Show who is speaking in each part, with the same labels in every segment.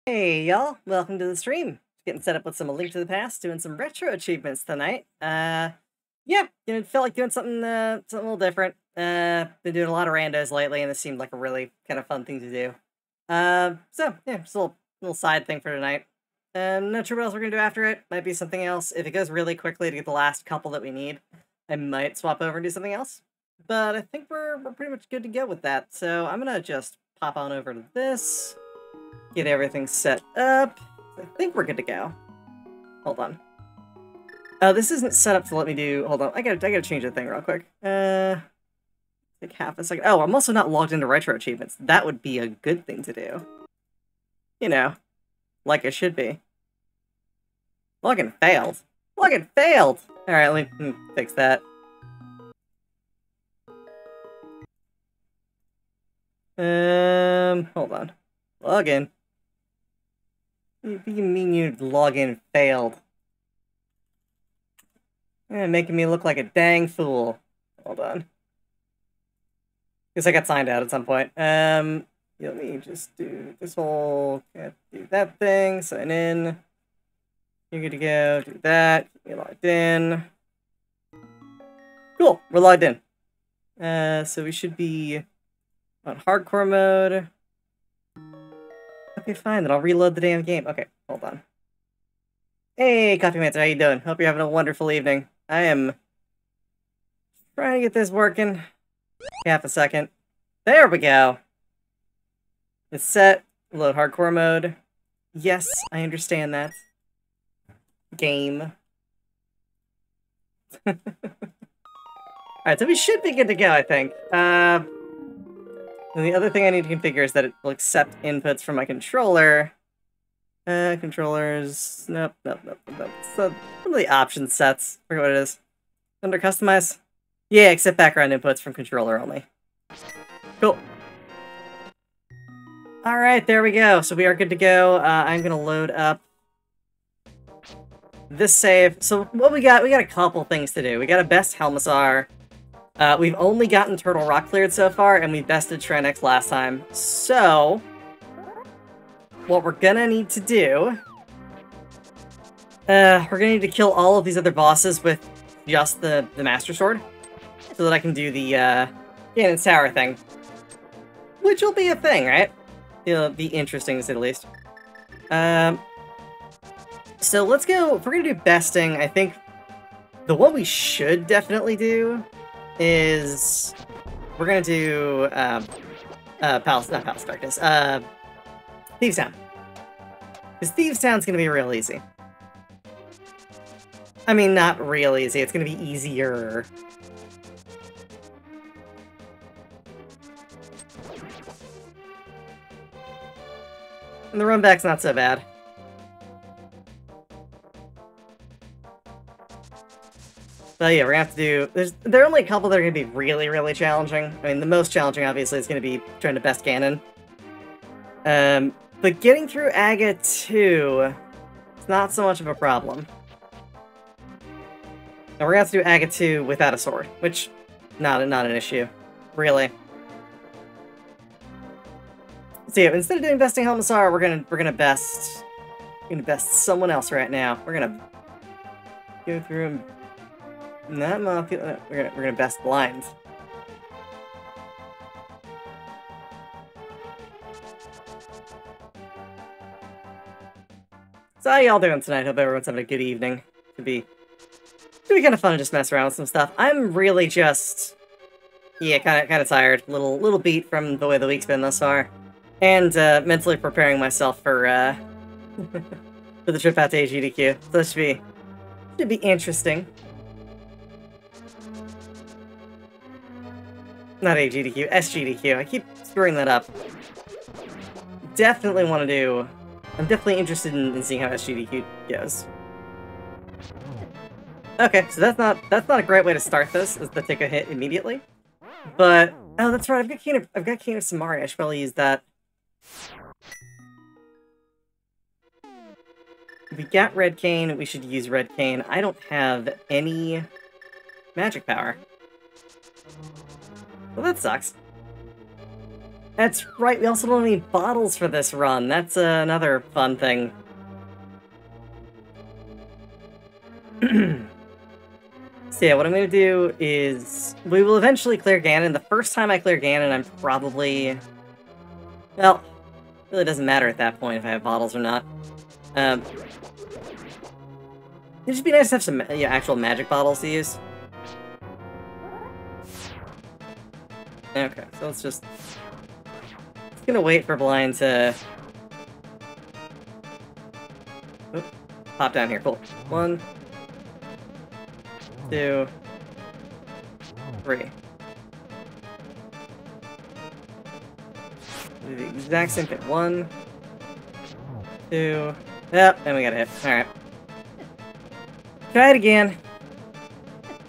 Speaker 1: Hey y'all, welcome to the stream. Getting set up with some A Link to the Past, doing some retro achievements tonight. Yeah, felt like doing something a little different. Been doing a lot of randos lately, and this seemed like a really kind of fun thing to do. So yeah, just a little side thing for tonight. Not sure what else we're gonna do after it. Might be something else. If it goes really quickly to get the last couple that we need, I might swap over and do something else. But I think we're pretty much good to go with that. So I'm gonna just pop on over to this. Get everything set up. I think we're good to go. Hold on. Oh, this isn't set up to let me do... Hold on. I gotta change the thing real quick. Take half a second. Oh, I'm also not logged into Retro Achievements. That would be a good thing to do. You know, like it should be. Login failed. Login failed! Alright, let me fix that. Hold on. Login. What do you mean your login failed? Making me look like a dang fool. Hold on. Guess I got signed out at some point. Let me just do this whole... do that thing, sign in. You're good to go, do that, get logged in. Cool, we're logged in. So we should be on hardcore mode. Okay, fine, then I'll reload the damn game. Okay, hold on. Hey, Coffee Mancer, how you doing? Hope you're having a wonderful evening. I am trying to get this working. Half a second. There we go. It's set. Load hardcore mode. Yes, I understand that. Game. Alright, so we should be good to go, I think. And the other thing I need to configure is that it will accept inputs from my controller. Controllers... Nope. So, what are the option sets? I forget what it is. Under customize? Yeah, accept background inputs from controller only. Cool. Alright, there we go. So we are good to go. I'm gonna load up this save. So what we got a couple things to do. We got a best Helmasaur. We've only gotten Turtle Rock cleared so far, and we bested Trenex last time. So, what we're gonna need to do... we're gonna need to kill all of these other bosses with just the Master Sword, so that I can do the, Ganon Tower thing. Which will be a thing, right? It'll be interesting, to say the least. So let's go... If we're gonna do besting, I think the one we should definitely do is... We're gonna do, not Palace of Darkness, Thieves' Town. Because Thieves' Town's gonna be real easy. I mean, not real easy, it's gonna be easier. And the run back's not so bad. So yeah, we're gonna have to do... There are only a couple that are gonna be really, really challenging. I mean, the most challenging, obviously, is gonna be trying to best Ganon. But getting through Aga 2... It's not so much of a problem. And we're gonna have to do Aga 2 without a sword, which... Not an issue. Really. So yeah, instead of doing besting Helmasaur, we're gonna best someone else right now. We're gonna go through and... Not Mothula. We're gonna best Blind. So how y'all doing tonight? Hope everyone's having a good evening. It'd be kind of fun to just mess around with some stuff. I'm really just... Yeah, kind of tired. Little beat from the way the week's been thus far. And mentally preparing myself for for the trip out to AGDQ. So that should be interesting. Not AGDQ, SGDQ. I keep screwing that up. Definitely want to do... I'm definitely interested in seeing how SGDQ goes. Okay, so that's not a great way to start this, is to take a hit immediately. But... Oh, that's right, I've got Cane of Samari. I should probably use that. If we got Red Cane, we should use Red Cane. I don't have any magic power. Well, that sucks. That's right, we also don't need bottles for this run. That's another fun thing. So yeah, what I'm going to do is... we will eventually clear Ganon. The first time I clear Ganon, I'm probably... well, it really doesn't matter at that point if I have bottles or not. It'd just be nice to have some actual magic bottles to use. Okay, so let's just... gonna wait for Blind to... oop, pop down here. Cool. 1, 2, 3. Do the exact same thing. 1, 2... yep, and we got a hit. Alright. Try it again.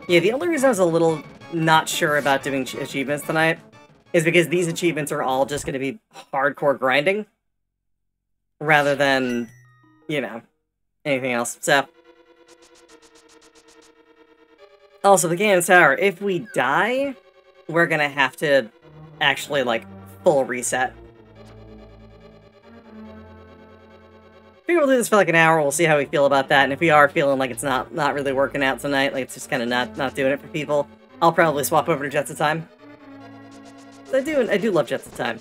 Speaker 1: Yeah, the only reason I was a little not sure about doing achievements tonight is because these achievements are all just going to be hardcore grinding, rather than, you know, anything else. So, also, the Ganon Tower, if we die, we're going to have to actually, like, full reset. Maybe we'll do this for like an hour, we'll see how we feel about that, and if we are feeling like it's not really working out tonight, like it's just kind of not doing it for people, I'll probably swap over to Jets of Time. I do love Jets of Time.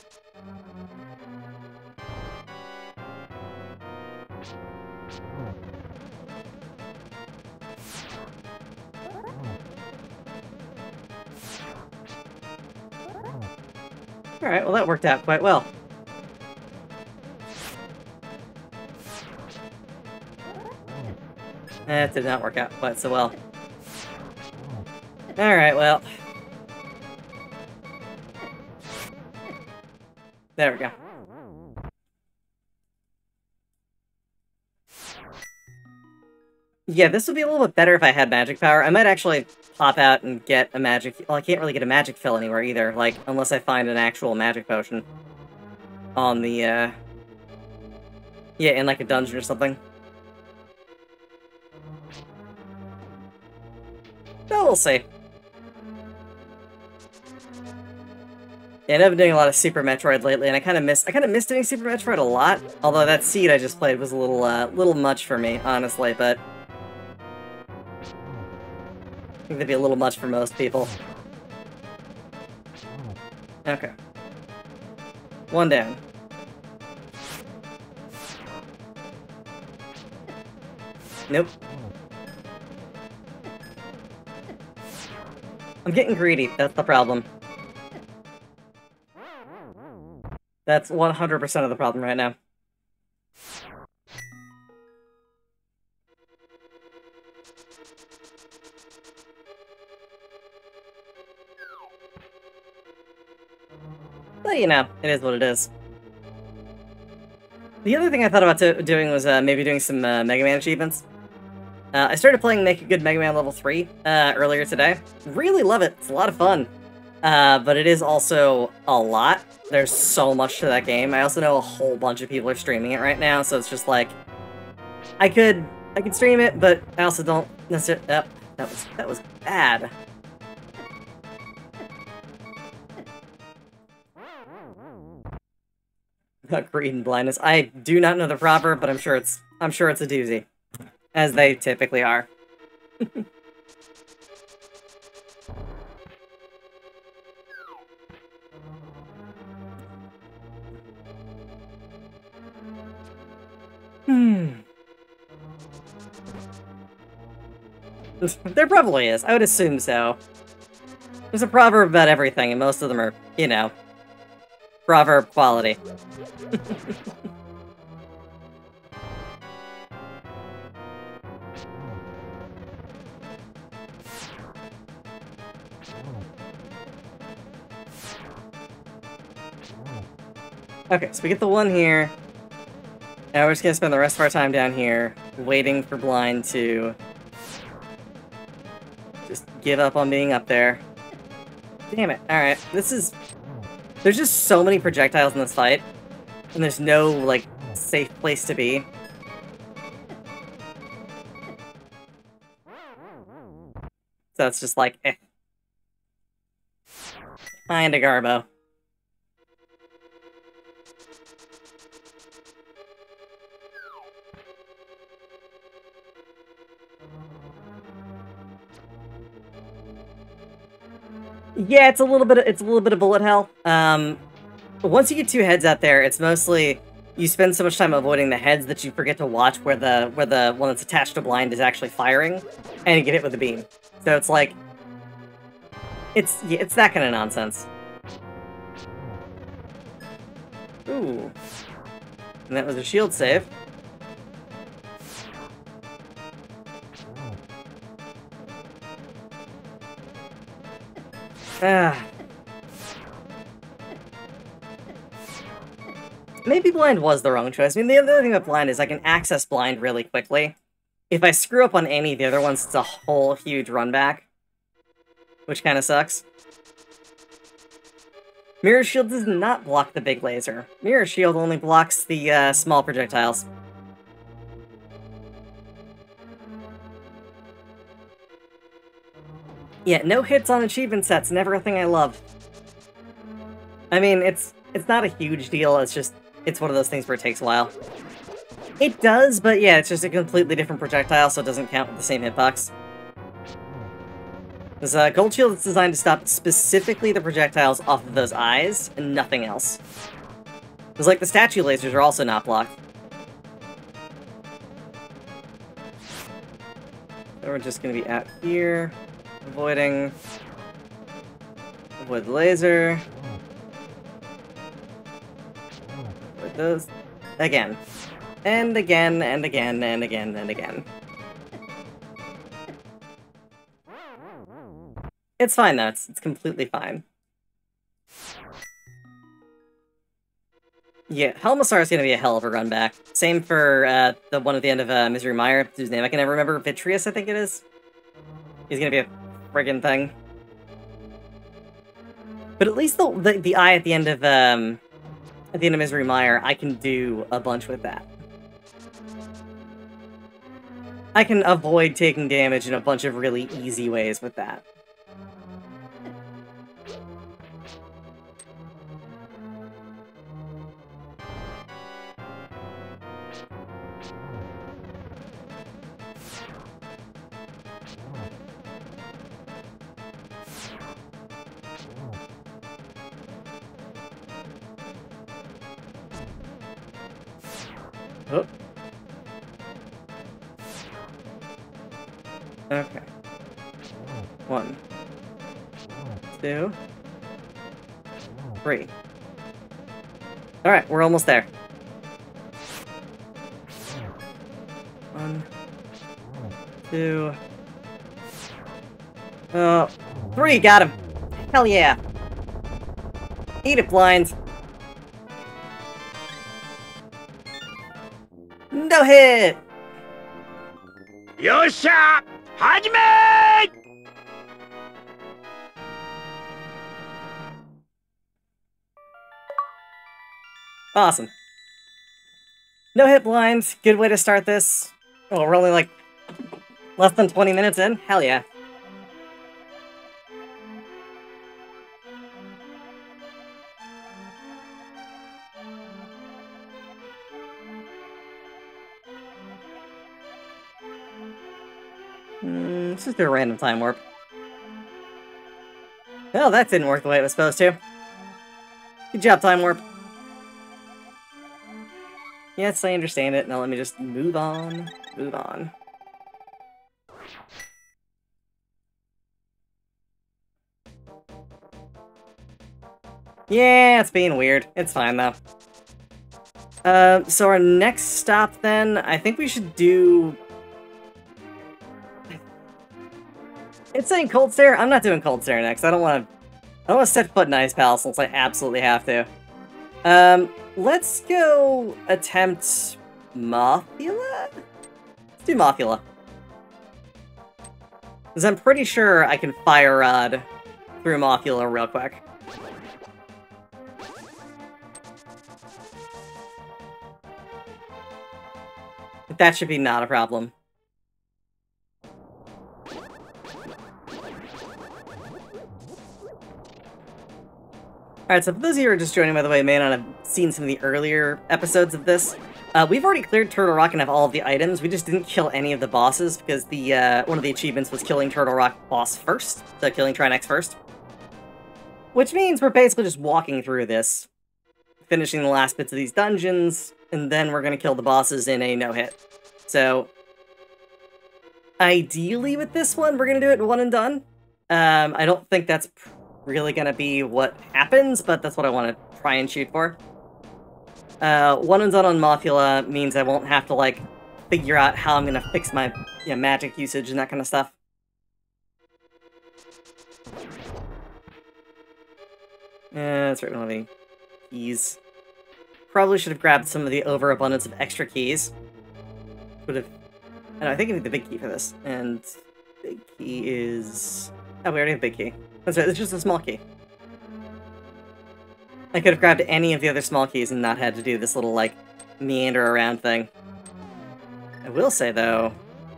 Speaker 1: Alright, well that worked out quite well. That did not work out quite so well. Alright, well. There we go. Yeah, this would be a little bit better if I had magic power. I might actually pop out and get a magic... well, I can't really get a magic fill anywhere either, like, unless I find an actual magic potion on the, yeah, in, like, a dungeon or something. So we'll see. Yeah, I've been doing a lot of Super Metroid lately, and I kind of miss doing Super Metroid a lot. Although that seed I just played was a little much for me, honestly. But I think that'd be a little much for most people. Okay. 1 down. Nope. I'm getting greedy, that's the problem. That's 100% of the problem right now. But, you know, it is what it is. The other thing I thought about doing was maybe doing some Mega Man achievements. I started playing Make a Good Mega Man Level 3 earlier today. Really love it. It's a lot of fun. But it is also a lot. There's so much to that game. I also know a whole bunch of people are streaming it right now, so it's just like... I could stream it, but I also don't necessarily... oh, that was bad. About greed and blindness. I do not know the proverb, but I'm sure it's a doozy. As they typically are. There probably is. I would assume so. There's a proverb about everything, and most of them are, you know, proverb quality. Okay, so we get the one here. Now we're just gonna spend the rest of our time down here, waiting for Blind to just give up on being up there. Damn it. Alright, this is... there's just so many projectiles in this fight, and there's no, like, safe place to be. So it's just like, eh. Kinda Garbo. Yeah, it's a little bit of bullet hell. Once you get two heads out there, it's mostly you spend so much time avoiding the heads that you forget to watch where the one that's attached to blind is actually firing, and you get hit with a beam. So it's like it's that kind of nonsense. Ooh, and that was a shield save. Maybe blind was the wrong choice. I mean, the other thing about blind is I can access blind really quickly. If I screw up on any of the other ones, it's a whole huge run back, which kind of sucks. Mirror Shield does not block the big laser. Mirror Shield only blocks the small projectiles. Yeah, no hits on achievement sets, never a thing I love. I mean, it's not a huge deal, it's one of those things where it takes a while. It does, but yeah, it's just a completely different projectile, so it doesn't count with the same hitbox. This Gold Shield is designed to stop specifically the projectiles off of those eyes, and nothing else. Because, like, the statue lasers are also not blocked. So we're just gonna be out here, avoid the laser. Avoid those. Again. And again, and again, and again, and again. It's fine, though. It's completely fine. Yeah, Helmasaur is going to be a hell of a run back. Same for the one at the end of Misery Mire, whose name I can never remember. Vitreous, I think it is. He's going to be a friggin' thing. But at least the eye at the end of Misery Mire, I can do a bunch with that. I can avoid taking damage in a bunch of really easy ways with that. Oh. Okay. 1, 2, 3. Alright, we're almost there. 1, 2. 3, got him. Hell yeah. Eat it, blind. No hit!
Speaker 2: Yosha! Hajime!
Speaker 1: Awesome. No hit blinds. Good way to start this. Oh, we're only like less than 20 minutes in? Hell yeah. Let's just do a random time warp. Well, that didn't work the way it was supposed to. Good job, time warp. Yes, I understand it. Now let me just move on. Move on. Yeah, it's being weird. It's fine, though. So our next stop, then, I think we should do... It's saying Cold Stare. I'm not doing Cold Stare next. I don't want to set foot in Ice Palace unless I absolutely have to. Let's go attempt Mothula? Let's do Mothula. Because I'm pretty sure I can Fire Rod through Mothula real quick. But that should be not a problem. Alright, so for those of you who are just joining, by the way, may not have seen some of the earlier episodes of this, we've already cleared Turtle Rock and have all of the items. We just didn't kill any of the bosses because the one of the achievements was killing Turtle Rock boss first, so killing Trinex first. Which means we're basically just walking through this, finishing the last bits of these dungeons, and then we're gonna kill the bosses in a no-hit. So, ideally with this one, we're gonna do it one and done. I don't think that's really gonna be what happens, but that's what I want to try and shoot for. One and done on Mothula means I won't have to, like, figure out how I'm gonna fix my magic usage and that kind of stuff. That's right, we don't have any keys. Probably should have grabbed some of the overabundance of extra keys. Would have... I think I need the big key for this. And big key is... Oh, we already have big key. That's right, it's just a small key. I could have grabbed any of the other small keys and not had to do this little, like, meander around thing. I will say, though,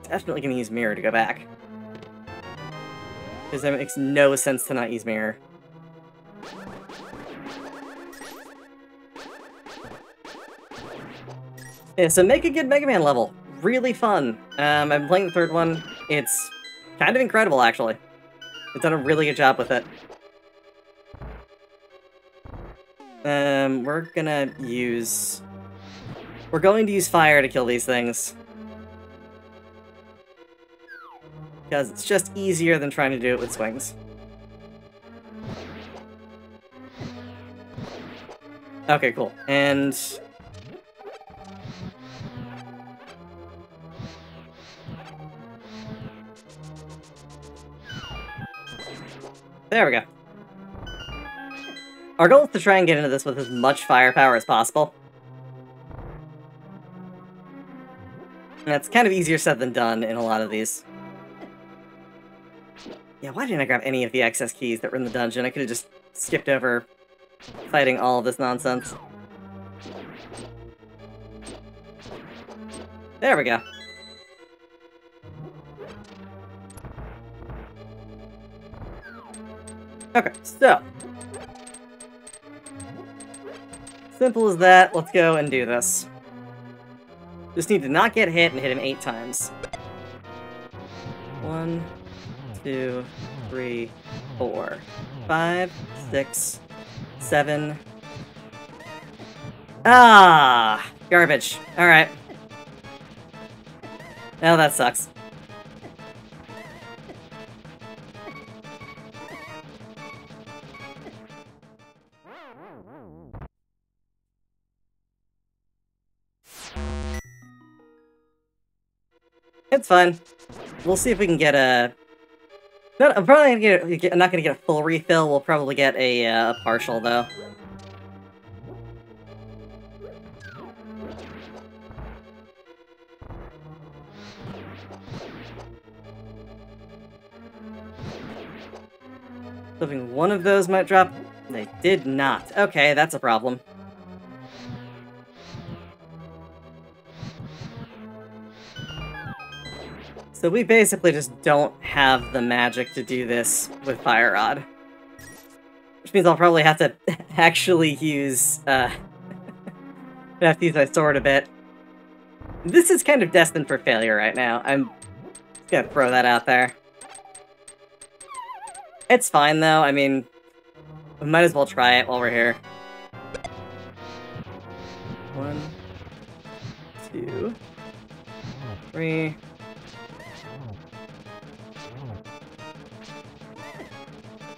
Speaker 1: definitely gonna use Mirror to go back. Because it makes no sense to not use Mirror. Yeah, so make a good Mega Man level. Really fun. I'm playing the third one. It's kind of incredible, actually. It's done a really good job with it. We're going to use fire to kill these things. Because it's just easier than trying to do it with swings. Okay, cool. And... there we go. Our goal is to try and get into this with as much firepower as possible. And that's kind of easier said than done in a lot of these. Yeah, why didn't I grab any of the excess keys that were in the dungeon? I could have just skipped over fighting all of this nonsense. There we go. Okay, so. Simple as that. Let's go and do this. Just need to not get hit and hit him 8 times. 1, 2, 3, 4, 5, 6, 7. Ah! Garbage. Alright. Now that sucks. It's fine. We'll see if we can get a... No, I'm probably not gonna get a full refill. We'll probably get a partial, though. Hoping one of those might drop. They did not. Okay, that's a problem. So we basically just don't have the magic to do this with Fire Rod. Which means I'll probably have to actually use, have to use my sword a bit. This is kind of destined for failure right now. I'm just gonna throw that out there. It's fine, though. I mean, we might as well try it while we're here. 1, 2, 3...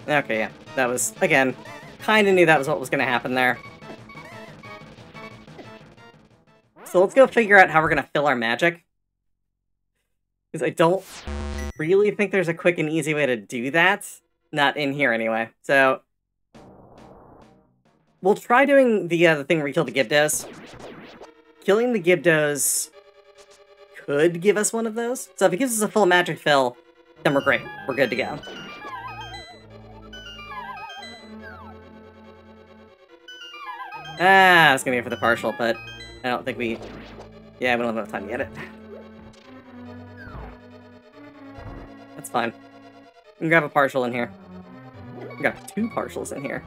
Speaker 1: Okay, yeah. That was, again, kinda knew that was what was gonna happen there. So let's go figure out how we're gonna fill our magic. Because I don't really think there's a quick and easy way to do that. Not in here, anyway. So... we'll try doing the thing where we kill the Gibdos. Killing the Gibdos could give us one of those. So if it gives us a full magic fill, then we're great. We're good to go. I was gonna go for the partial, but I don't think we... yeah, we don't have enough time to get it. That's fine. We can grab a partial in here. We got 2 partials in here.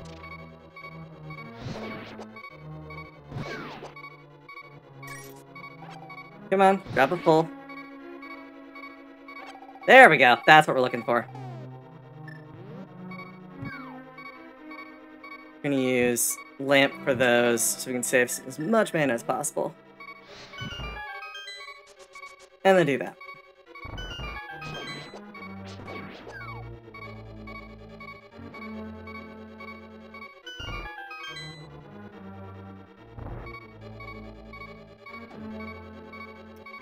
Speaker 1: Come on, grab a full. There we go. That's what we're looking for. We're gonna use lamp for those so we can save as much mana as possible. And then do that.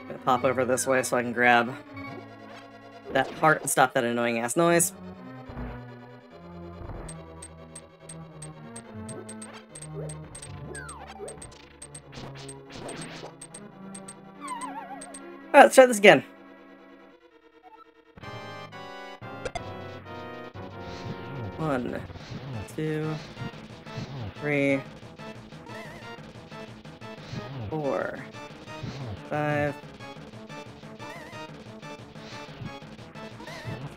Speaker 1: Gonna pop over this way so I can grab that heart and stop that annoying ass noise. Alright, let's try this again. One, 2, 3, 4, 5,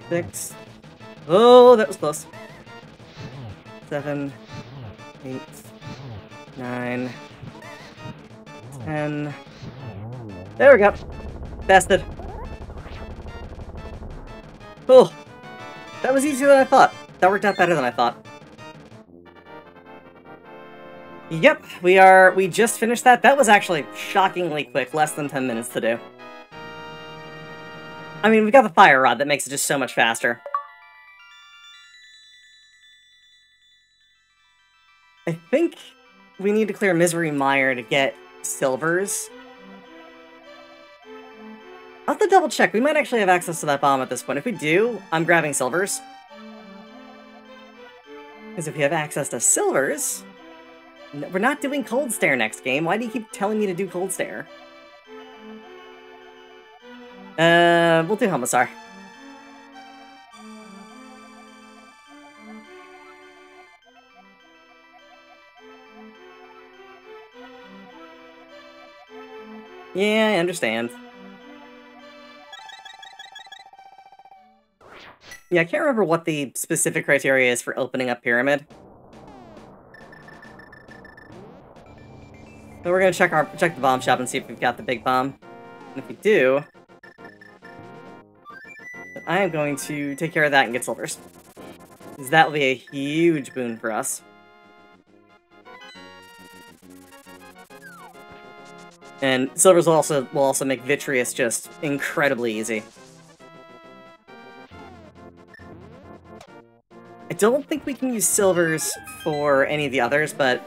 Speaker 1: 6. Oh, that was close. 7, 8, 9, 10. There we go. Bested. Oh, that was easier than I thought. That worked out better than I thought. Yep, we just finished that. That was actually shockingly quick, less than 10 minutes to do. I mean, we got the fire rod that makes it just so much faster. I think we need to clear Misery Mire to get silvers. I'll have to double check. We might actually have access to that bomb at this point. If we do, I'm grabbing silvers. Because if you have access to silvers... We're not doing Cold Stare next game. Why do you keep telling me to do Cold Stare? We'll do Helmasaur. Yeah, I understand. Yeah, I can't remember what the specific criteria is for opening up Pyramid. But we're gonna check the bomb shop and see if we've got the big bomb. And if we do, then I am going to take care of that and get silvers. Because that will be a huge boon for us. And silvers will also make Vitreous just incredibly easy. I don't think we can use silvers for any of the others, but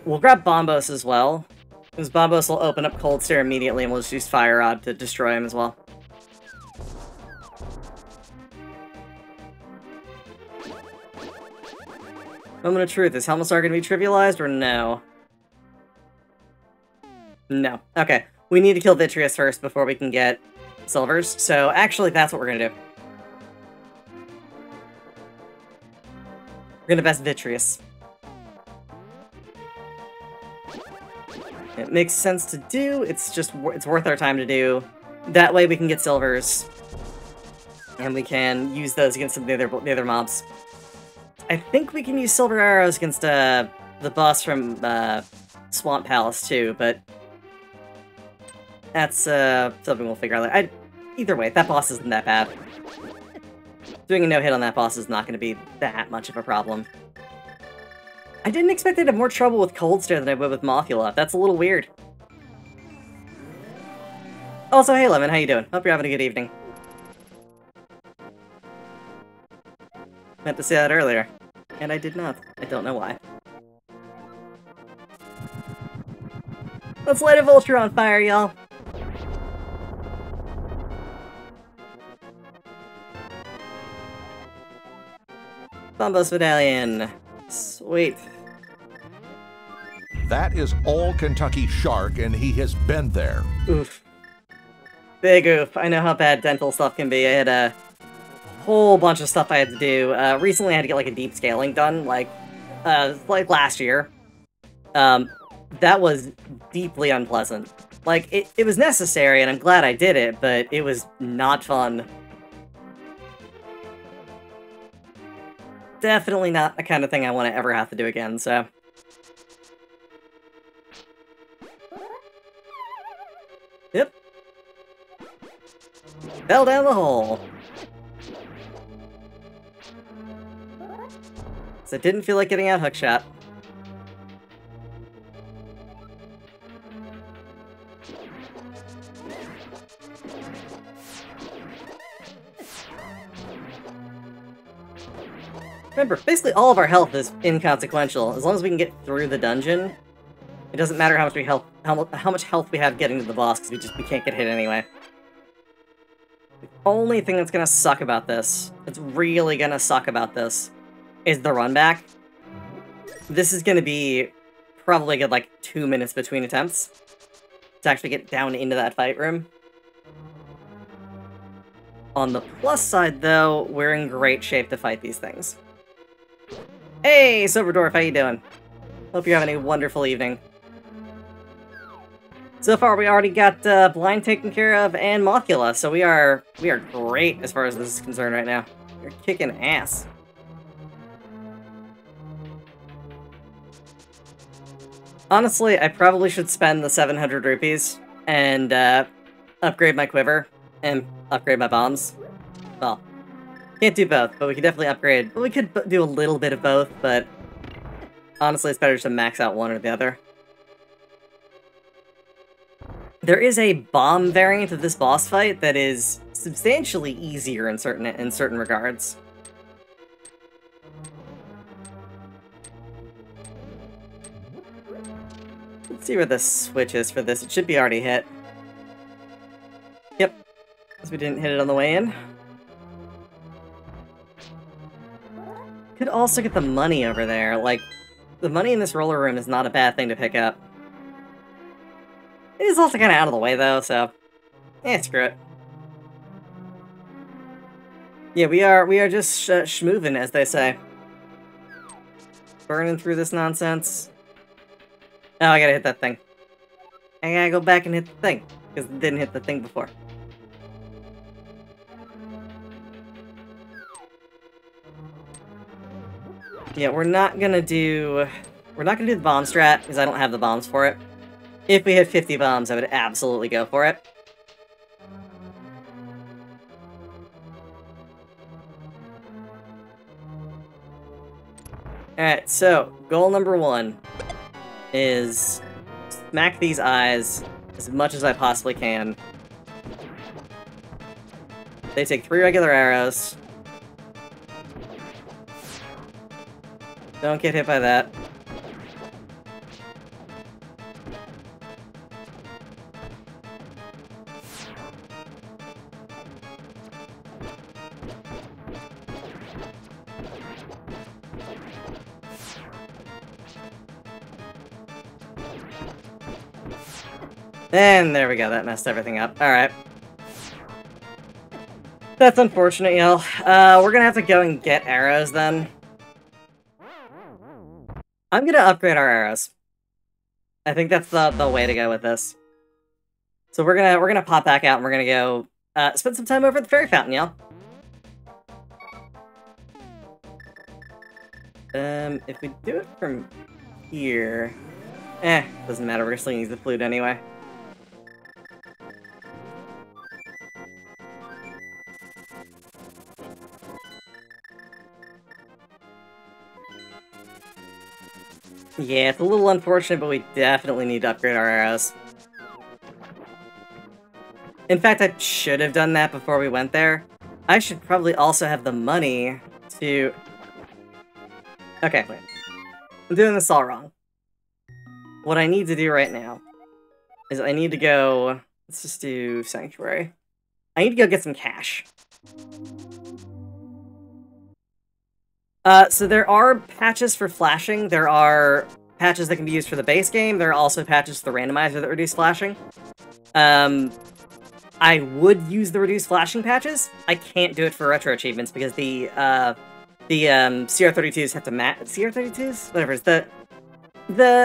Speaker 1: we'll grab Bombos as well. Because Bombos will open up Cold Stare immediately, and we'll just use Fire Rod to destroy him as well. Moment of truth, is Helmasaur going to be trivialized, or no? No. Okay. We need to kill Vitreous first before we can get silvers, so actually that's what we're going to do. We're gonna best Vitreous. It makes sense to do, it's worth our time to do. That way we can get silvers. And we can use those against some of the other mobs. I think we can use silver arrows against the boss from Swamp Palace too, but that's something we'll figure out. Either way, that boss isn't that bad. Doing a no-hit on that boss is not going to be that much of a problem. I didn't expect I'd have more trouble with Cold Stare than I would with Mothula. That's a little weird. Also, hey Lemon, how you doing? Hope you're having a good evening. Meant to say that earlier, and I did not. I don't know why. Let's light a vulture on fire, y'all! Bombos Medallion. Sweet.
Speaker 3: That is all Kentucky Shark, and he has been there.
Speaker 1: Oof. Big oof. I know how bad dental stuff can be. I had a whole bunch of stuff I had to do. Recently I had to get like a deep scaling done, like last year. That was deeply unpleasant. Like, it was necessary, and I'm glad I did it, but it was not fun. Definitely not the kind of thing I want to ever have to do again, so... Yep. Fell down the hole. So I didn't feel like getting out hookshot. Remember, basically all of our health is inconsequential. As long as we can get through the dungeon, it doesn't matter how much health we have getting to the boss, because we can't get hit anyway. The only thing that's gonna suck about this, that's really gonna suck about this, is the run back. This is gonna be probably good like 2 minutes between attempts to actually get down into that fight room. On the plus side, though, we're in great shape to fight these things. Hey, Soberdwarf, how you doing? Hope you're having a wonderful evening. So far, we already got Blind taken care of and Mothula, so we are great as far as this is concerned right now. We're kicking ass. Honestly, I probably should spend the 700 rupees and upgrade my quiver and upgrade my bombs. Well, can't do both, but we could definitely upgrade. Well, we could do a little bit of both, but honestly, it's better just to max out one or the other. There is a bomb variant of this boss fight that is substantially easier in certain regards. Let's see where the switch is for this. It should be already hit. Yep, because we didn't hit it on the way in. Could also get the money over there. Like, the money in this roller room is not a bad thing to pick up. It is also kind of out of the way, though, so... screw it. Yeah, we are just schmoovin', as they say. Burning through this nonsense. Oh, I gotta hit that thing. I gotta go back and hit the thing, because it didn't hit the thing before. Yeah, we're not gonna do the bomb strat, because I don't have the bombs for it. If we had 50 bombs, I would absolutely go for it. Alright, so, goal number 1 is smack these eyes as much as I possibly can. They take 3 regular arrows. Don't get hit by that. And there we go, that messed everything up. Alright. That's unfortunate, y'all. We're gonna have to go and get arrows, then. I'm gonna upgrade our arrows. I think that's the way to go with this. So we're gonna pop back out and we're gonna go spend some time over at the fairy fountain, y'all. If we do it from here, doesn't matter. We're still gonna use the flute anyway. Yeah, it's a little unfortunate, but we definitely need to upgrade our arrows. In fact, I should have done that before we went there. I should probably also have the money to... Okay, wait. I'm doing this all wrong. What I need to do right now is I need to go... Let's just do Sanctuary. I need to go get some cash. So there are patches for flashing. There are patches that can be used for the base game. There are also patches for the randomizer that reduce flashing. I would use the reduced flashing patches. I can't do it for retro achievements because the CR32s have to match... CR32s? Whatever, it's the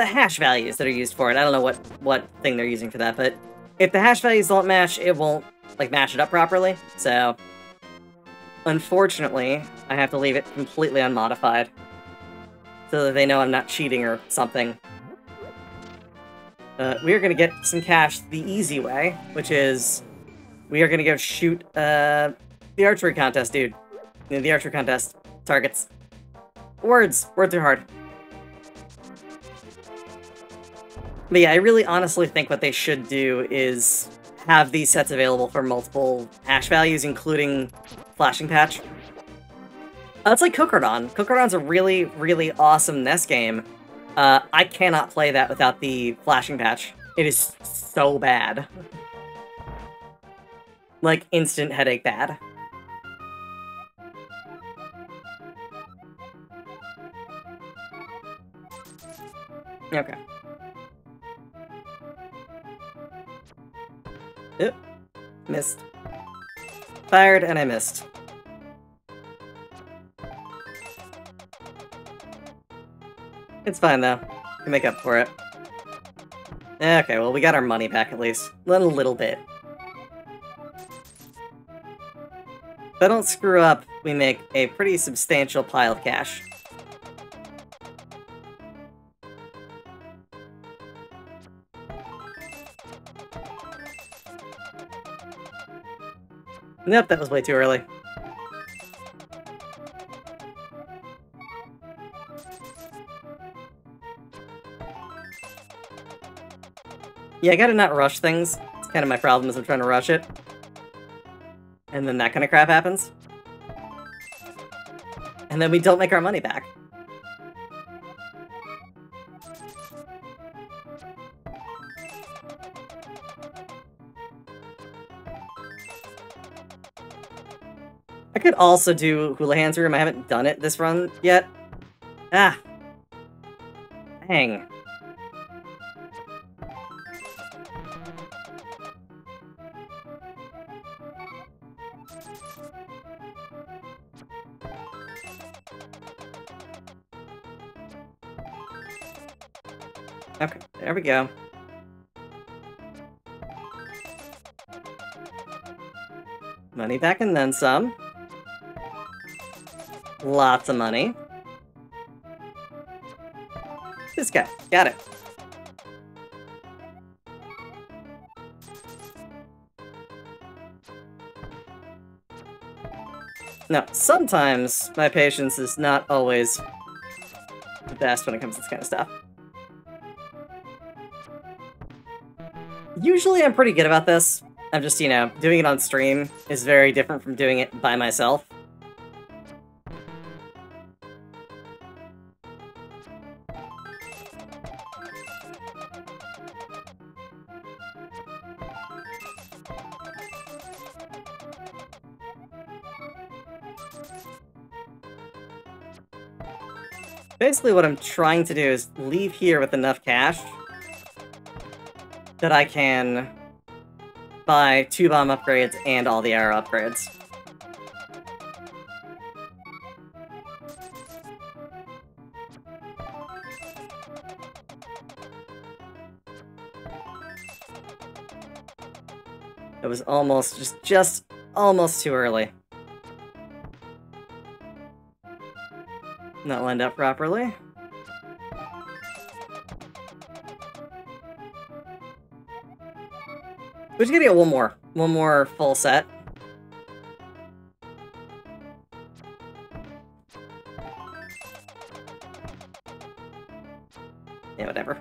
Speaker 1: hash values that are used for it. I don't know what thing they're using for that, but if the hash values don't match, it won't, like, match it up properly, so... Unfortunately, I have to leave it completely unmodified, so that they know I'm not cheating or something. We are going to get some cash the easy way, which is... We are going to go shoot, the archery contest, dude. The archery contest targets. Words are hard. But yeah, I really honestly think what they should do is have these sets available for multiple hash values, including Flashing Patch. It's like Kokordon. Kokordon's a really, really awesome NES game. I cannot play that without the Flashing Patch. It is so bad. Like, instant headache bad. Okay. Oop. Missed. Fired, and I missed. It's fine, though. Can make up for it. Okay, well, we got our money back, at least. A little bit. If I don't screw up, we make a pretty substantial pile of cash. Nope, that was way too early. Yeah, I gotta not rush things. It's kind of my problem is I'm trying to rush it. And then that kind of crap happens. And then we don't make our money back. I could also do Houlihan's Room. I haven't done it this run yet. Ah. Dang. Okay, there we go. Money back and then some. Lots of money. This guy. Got it. Now, sometimes my patience is not always the best when it comes to this kind of stuff. Usually I'm pretty good about this. I'm just, you know, doing it on stream is very different from doing it by myself. Basically what I'm trying to do is leave here with enough cash that I can buy 2 bomb upgrades and all the arrow upgrades. It was almost, just almost too early. Not lined up properly. We just gotta get one more full set. Yeah, whatever.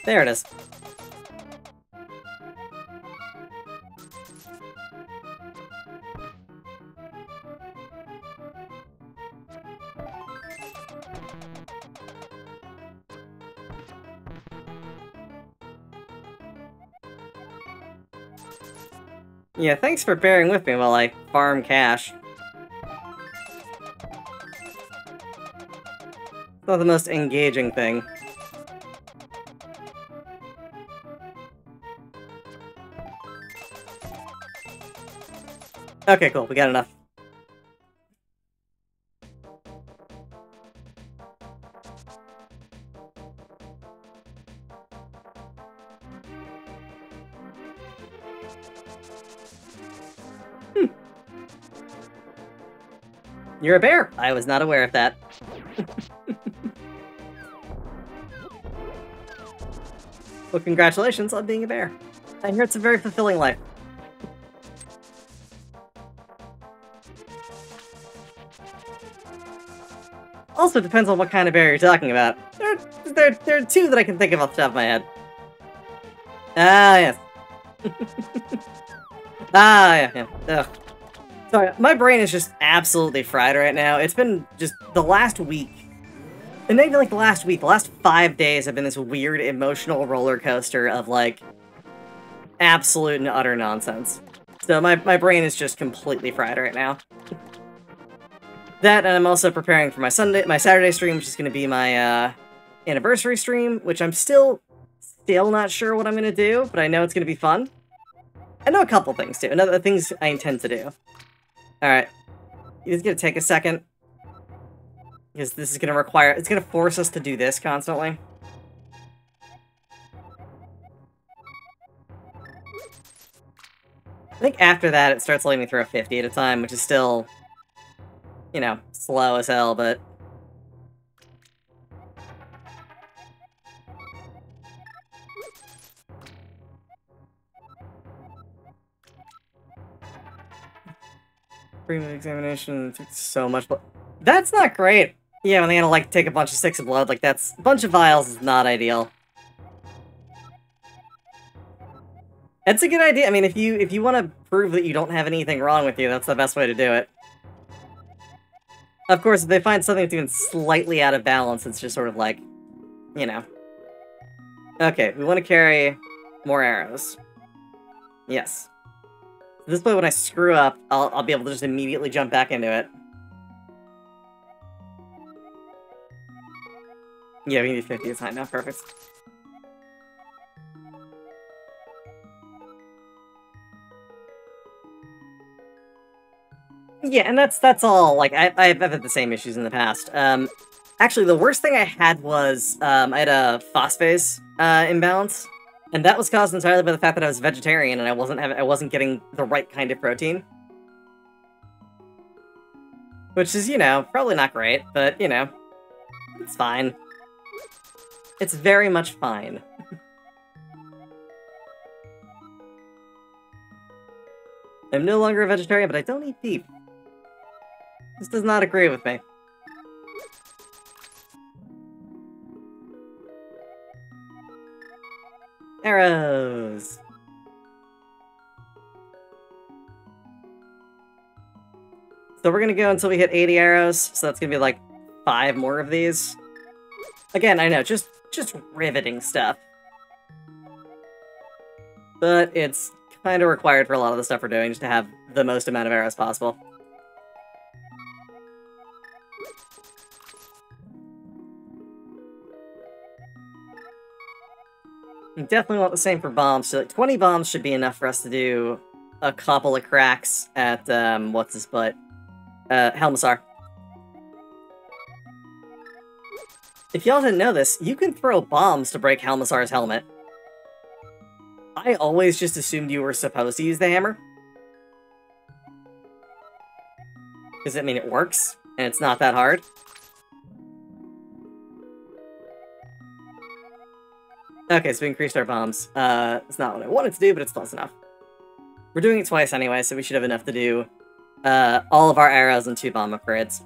Speaker 1: There it is. Yeah, thanks for bearing with me while I farm cash. It's not the most engaging thing. Okay, cool, we got enough. You're a bear. I was not aware of that. Well, congratulations on being a bear. I hear it's a very fulfilling life. Also depends on what kind of bear you're talking about. There are two that I can think of off the top of my head. Ah, yes. Ah, yeah. Ugh. Sorry, my brain is just absolutely fried right now. It's been just the last week. And not even like the last week, the last 5 days have been this weird emotional roller coaster of like absolute and utter nonsense. So my brain is just completely fried right now. That, and I'm also preparing for my Saturday stream, which is going to be my anniversary stream, which I'm still not sure what I'm going to do, but I know it's going to be fun. I know a couple things too, another things I intend to do. Alright, it's going to take a second, because this is going to require, it's going to force us to do this constantly. I think after that it starts letting me throw 50 at a time, which is still, you know, slow as hell, but... Premium examination took so much blood. That's not great! Yeah, when they gotta, like, take a bunch of sticks of blood, like, that's... A bunch of vials is not ideal. That's a good idea. I mean, if you want to prove that you don't have anything wrong with you, that's the best way to do it. Of course, if they find something that's even slightly out of balance, it's just sort of like, you know. Okay, we want to carry more arrows. Yes. This way, when I screw up, I'll be able to just immediately jump back into it. Yeah, we need 50 is high now. Perfect. Yeah, and that's all. Like, I've had the same issues in the past. Actually, the worst thing I had was I had a phosphase imbalance, and that was caused entirely by the fact that I was vegetarian and I wasn't getting the right kind of protein. Which is, you know, probably not great, but you know, it's fine. It's very much fine. I'm no longer a vegetarian, but I don't eat beef. This does not agree with me. Arrows! So we're gonna go until we hit 80 arrows, so that's gonna be like 5 more of these. Again, I know, just riveting stuff. But it's kind of required for a lot of the stuff we're doing, just to have the most amount of arrows possible. We definitely want the same for bombs, so like 20 bombs should be enough for us to do a couple of cracks at, what's his butt? Helmasaur. If y'all didn't know this, you can throw bombs to break Helmasaur's helmet. I always just assumed you were supposed to use the hammer. Does it mean it works, and it's not that hard? Okay, so we increased our bombs. It's not what I wanted to do, but it's close enough. We're doing it twice anyway, so we should have enough to do all of our arrows and 2 bomb upgrades.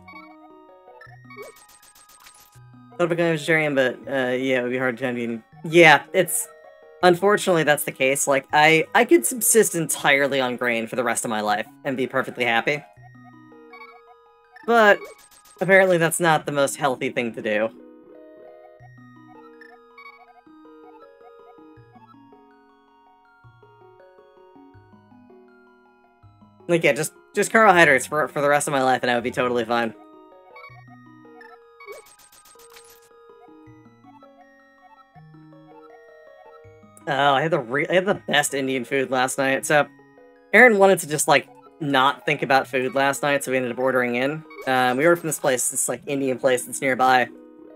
Speaker 1: Thought about becoming a vegetarian, but yeah, it would be hard to be. Yeah, it's... Unfortunately, that's the case. Like, I could subsist entirely on grain for the rest of my life and be perfectly happy. But apparently that's not the most healthy thing to do. Like, yeah, just carbohydrates for the rest of my life and I would be totally fine. Oh, I had the best Indian food last night. So, Aaron wanted to just, like, not think about food last night, so we ended up ordering in. We ordered from this place, this, like, Indian place that's nearby.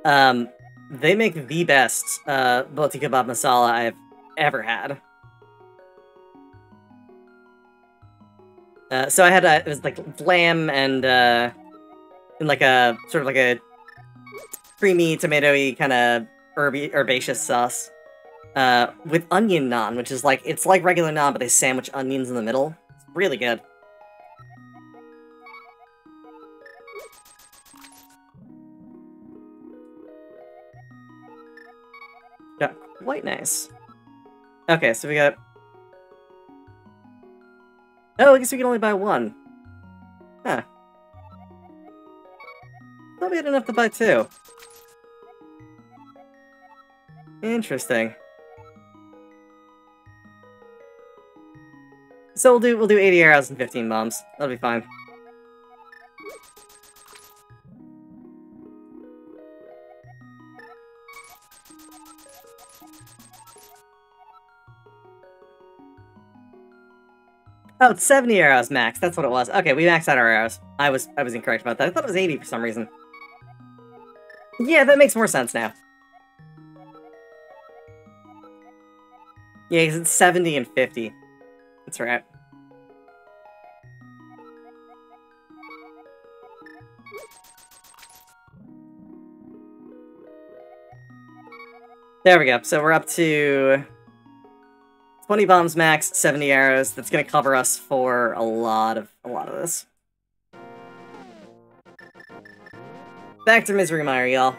Speaker 1: They make the best, Bhoti Kebab Masala I've ever had. So I had, it was, like, lamb and, in like a sort of like a creamy, tomatoey kind of herbaceous sauce. With onion naan, which is like, it's like regular naan, but they sandwich onions in the middle. It's really good. Yeah, quite nice. Okay, so we got... Oh, I guess we can only buy one. Huh. Thought we had enough to buy two. Interesting. So we'll do 80 arrows and 15 bombs. That'll be fine. Oh, it's 70 arrows max. That's what it was. Okay, we maxed out our arrows. I was incorrect about that. I thought it was 80 for some reason. Yeah, that makes more sense now. Yeah, 'cause it's 70 and 50. That's right. There we go. So we're up to 20 bombs max, 70 arrows. That's gonna cover us for a lot of this. Back to Misery Mire, y'all.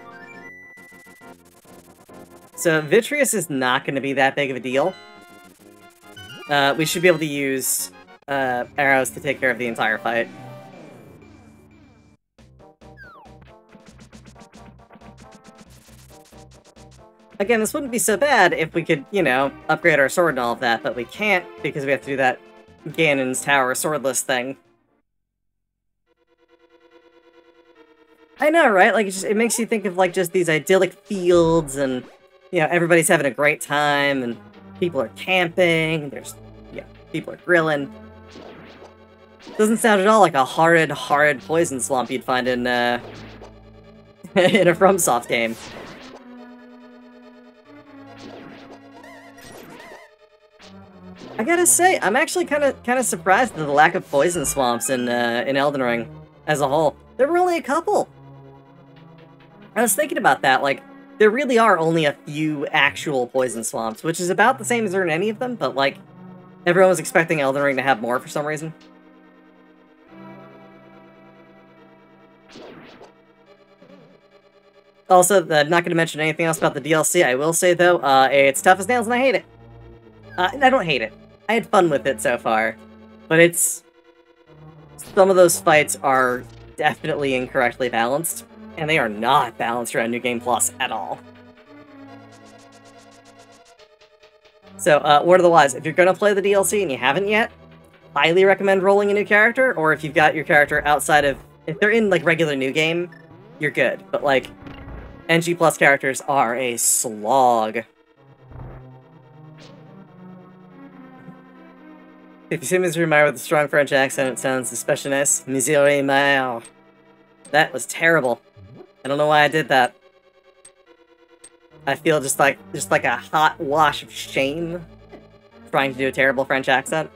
Speaker 1: So Vitreous is not going to be that big of a deal. We should be able to use arrows to take care of the entire fight. Again, this wouldn't be so bad if we could, you know, upgrade our sword and all of that, but we can't because we have to do that Ganon's Tower swordless thing. I know, right? Like, it makes you think of, like, just these idyllic fields and, you know, everybody's having a great time and people are camping, there's, yeah, people are grilling. Doesn't sound at all like a horrid poison swamp you'd find in, in a FromSoft game. I gotta say, I'm actually kind of surprised at the lack of poison swamps in Elden Ring as a whole. There were only a couple. I was thinking about that, like, there really are only a few actual poison swamps, which is about the same as there in any of them, but, like, everyone was expecting Elden Ring to have more for some reason. Also, I'm not going to mention anything else about the DLC. I will say, though, it's tough as nails and I hate it. And I don't hate it. I had fun with it so far, but it's... Some of those fights are definitely incorrectly balanced, and they are not balanced around New Game Plus at all. So, word of the wise, if you're going to play the DLC and you haven't yet, highly recommend rolling a new character, or if you've got your character outside of... If they're in, like, regular New Game, you're good, but, like, NG Plus characters are a slog. If you say Misery Mire with a strong French accent, it sounds especially nice. Misery Mire. That was terrible. I don't know why I did that. I feel just like a hot wash of shame trying to do a terrible French accent.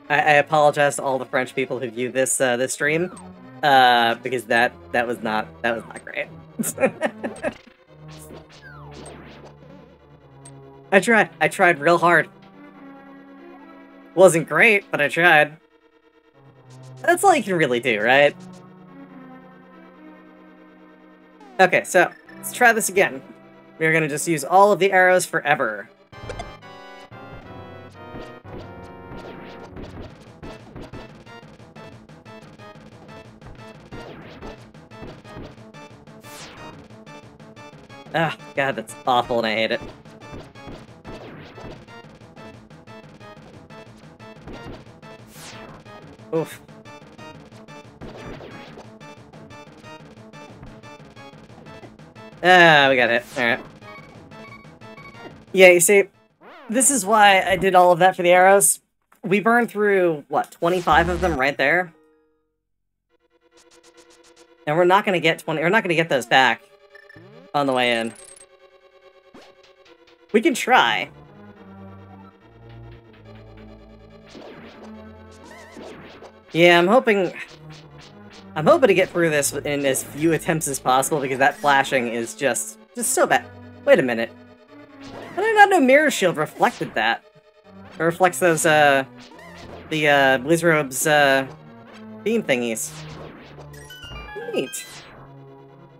Speaker 1: I apologize to all the French people who view this this stream, because that was not great. I tried real hard. Wasn't great, but I tried. That's all you can really do, right? Okay, so let's try this again. We're gonna just use all of the arrows forever. Ah, God, that's awful and I hate it. Oof. Ah, we got it. Alright. Yeah, you see, this is why I did all of that for the arrows. We burned through, what, 25 of them right there? And we're not gonna get 20, we're not gonna get those back on the way in. We can try. Yeah, I'm hoping to get through this in as few attempts as possible because that flashing is just so bad. Wait a minute. I did not know Mirror Shield reflected that. It reflects those, the, Blizzrobe's, beam thingies. Neat.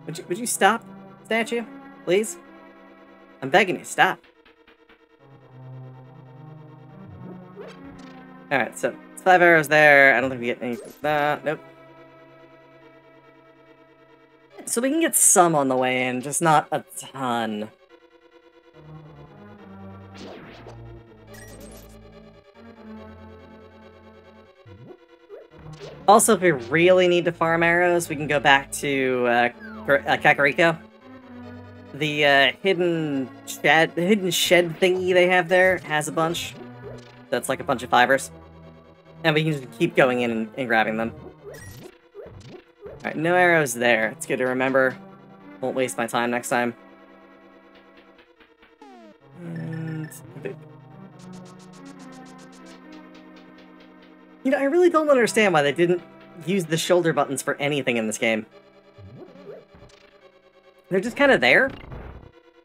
Speaker 1: Would you stop, statue? Please? I'm begging you, stop. Alright, so, it's 5 arrows there. I don't think we get anything from that. Nope. So we can get some on the way in, just not a ton. Also, if we really need to farm arrows, we can go back to Kakariko. The hidden shed thingy they have there has a bunch. That's like a bunch of fibers. And we can just keep going in and grabbing them. Alright, no arrows there. It's good to remember. Won't waste my time next time. And... You know, I really don't understand why they didn't use the shoulder buttons for anything in this game. They're just kind of there.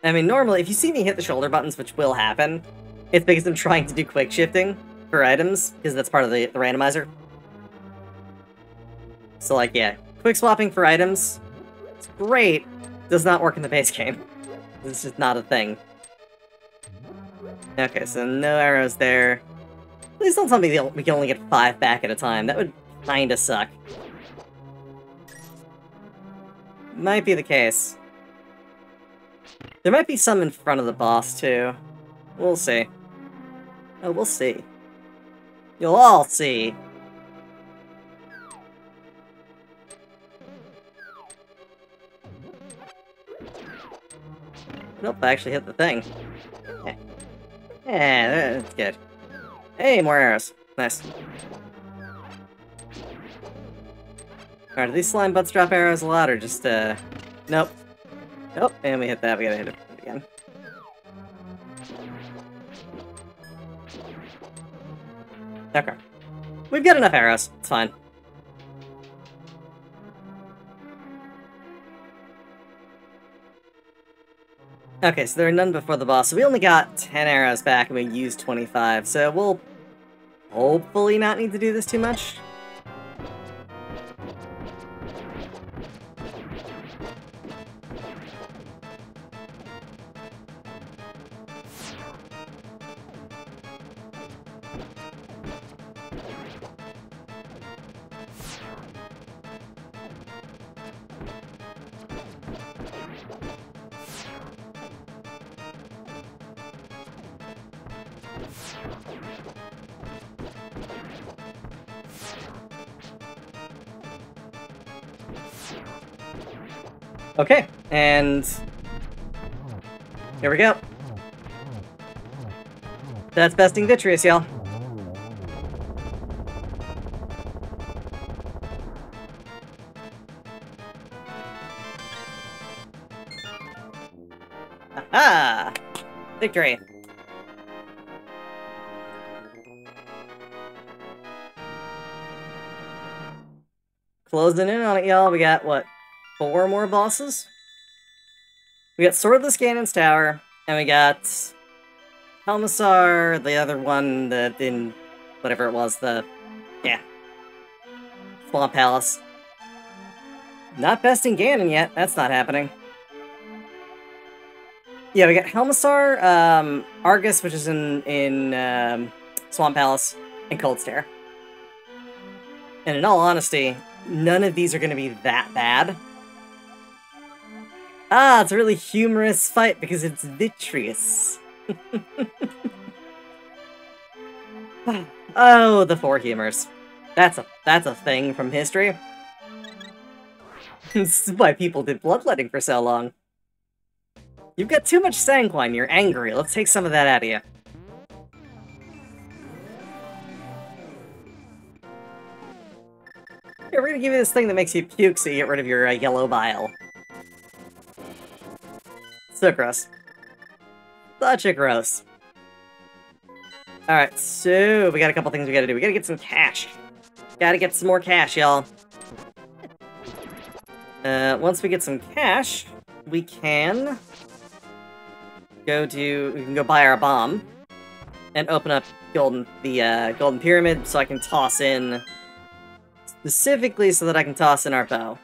Speaker 1: I mean, normally, if you see me hit the shoulder buttons, which will happen, it's because I'm trying to do quick shifting for items, because that's part of the randomizer. So, like, yeah, quick swapping for items, it's great, does not work in the base game. It's just not a thing. Okay, so no arrows there. Please don't tell me we can only get 5 back at a time. That would kinda suck. Might be the case. There might be some in front of the boss, too. We'll see. Oh, we'll see. You'll all see. Nope, I actually hit the thing. Yeah, that's good. Hey, more arrows. Nice. Alright, do these slime butts drop arrows a lot, or just, Nope. Nope, and we hit that, we gotta hit it again. Okay. We've got enough arrows, it's fine. Okay, so there are none before the boss, so we only got 10 arrows back and we used 25, so we'll hopefully not need to do this too much. Okay, and here we go. That's besting Vitreous, y'all. Aha! Victory. Closing in on it, y'all. We got, what, 4 more bosses? We got Swordless Ganon's Tower, and we got Helmassar, the other one, in whatever it was, yeah, Swamp Palace. Not besting Ganon yet, that's not happening. Yeah, we got Helmassar, Argus, which is in Swamp Palace, and Cold Stare. And in all honesty, none of these are going to be that bad. Ah, it's a really humorous fight because it's Vitreous. Oh, the 4 humors. That's a thing from history. This is why people did bloodletting for so long. You've got too much sanguine, you're angry. Let's take some of that out of you. Here, we're gonna give you this thing that makes you puke so you get rid of your yellow bile. So gross. Such a gross. Alright, so we got a couple things we gotta do. We gotta get some cash. Gotta get some more cash, y'all. Once we get some cash, we can go buy our bomb and open up Golden Pyramid so I can toss in, specifically so that I can toss in our bow.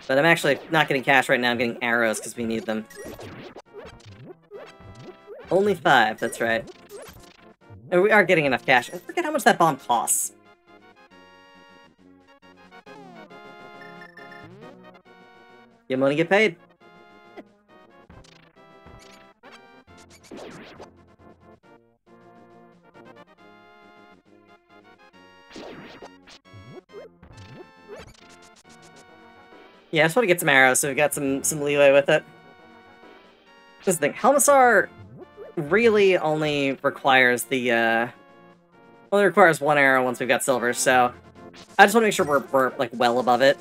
Speaker 1: But I'm actually not getting cash right now, I'm getting arrows because we need them. Only 5, that's right. And we are getting enough cash. I forget how much that bomb costs. Get money, get paid. Yeah, I just want to get some arrows, so we've got some leeway with it. This is the thing, Helmasaur really only requires only requires 1 arrow once we've got silver, so I just want to make sure we're like well above it.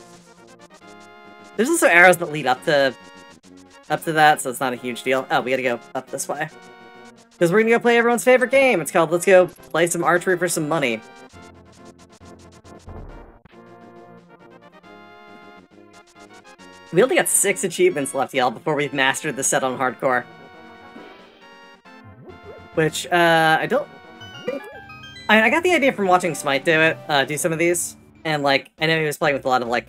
Speaker 1: There's also arrows that lead up to that, so it's not a huge deal. Oh, we gotta go up this way. Because we're gonna go play everyone's favorite game. It's called Let's Go Play Some Archery for Some Money. We only got 6 achievements left, y'all, before we've mastered the set on hardcore. Which, I don't think... I got the idea from watching Smite do some of these. And, like, I know he was playing with a lot of, like,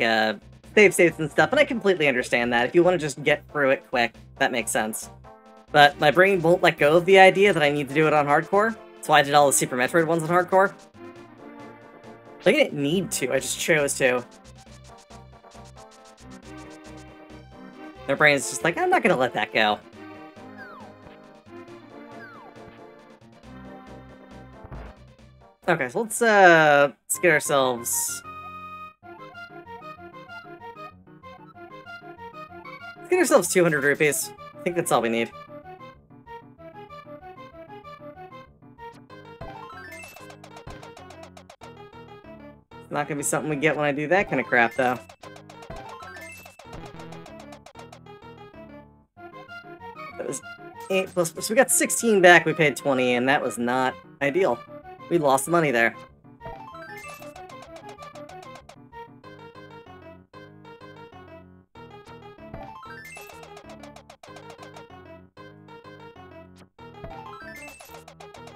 Speaker 1: save states and stuff, and I completely understand that. If you want to just get through it quick, that makes sense. But my brain won't let go of the idea that I need to do it on hardcore. That's why I did all the Super Metroid ones on hardcore. Like, I didn't need to, I just chose to. Their brain's just like, I'm not gonna let that go. Okay, so let's get ourselves... Let's get ourselves 200 rupees. I think that's all we need. It's not gonna be something we get when I do that kind of crap, though. That was 8 plus, so we got 16 back, we paid 20, and that was not ideal. We lost money there.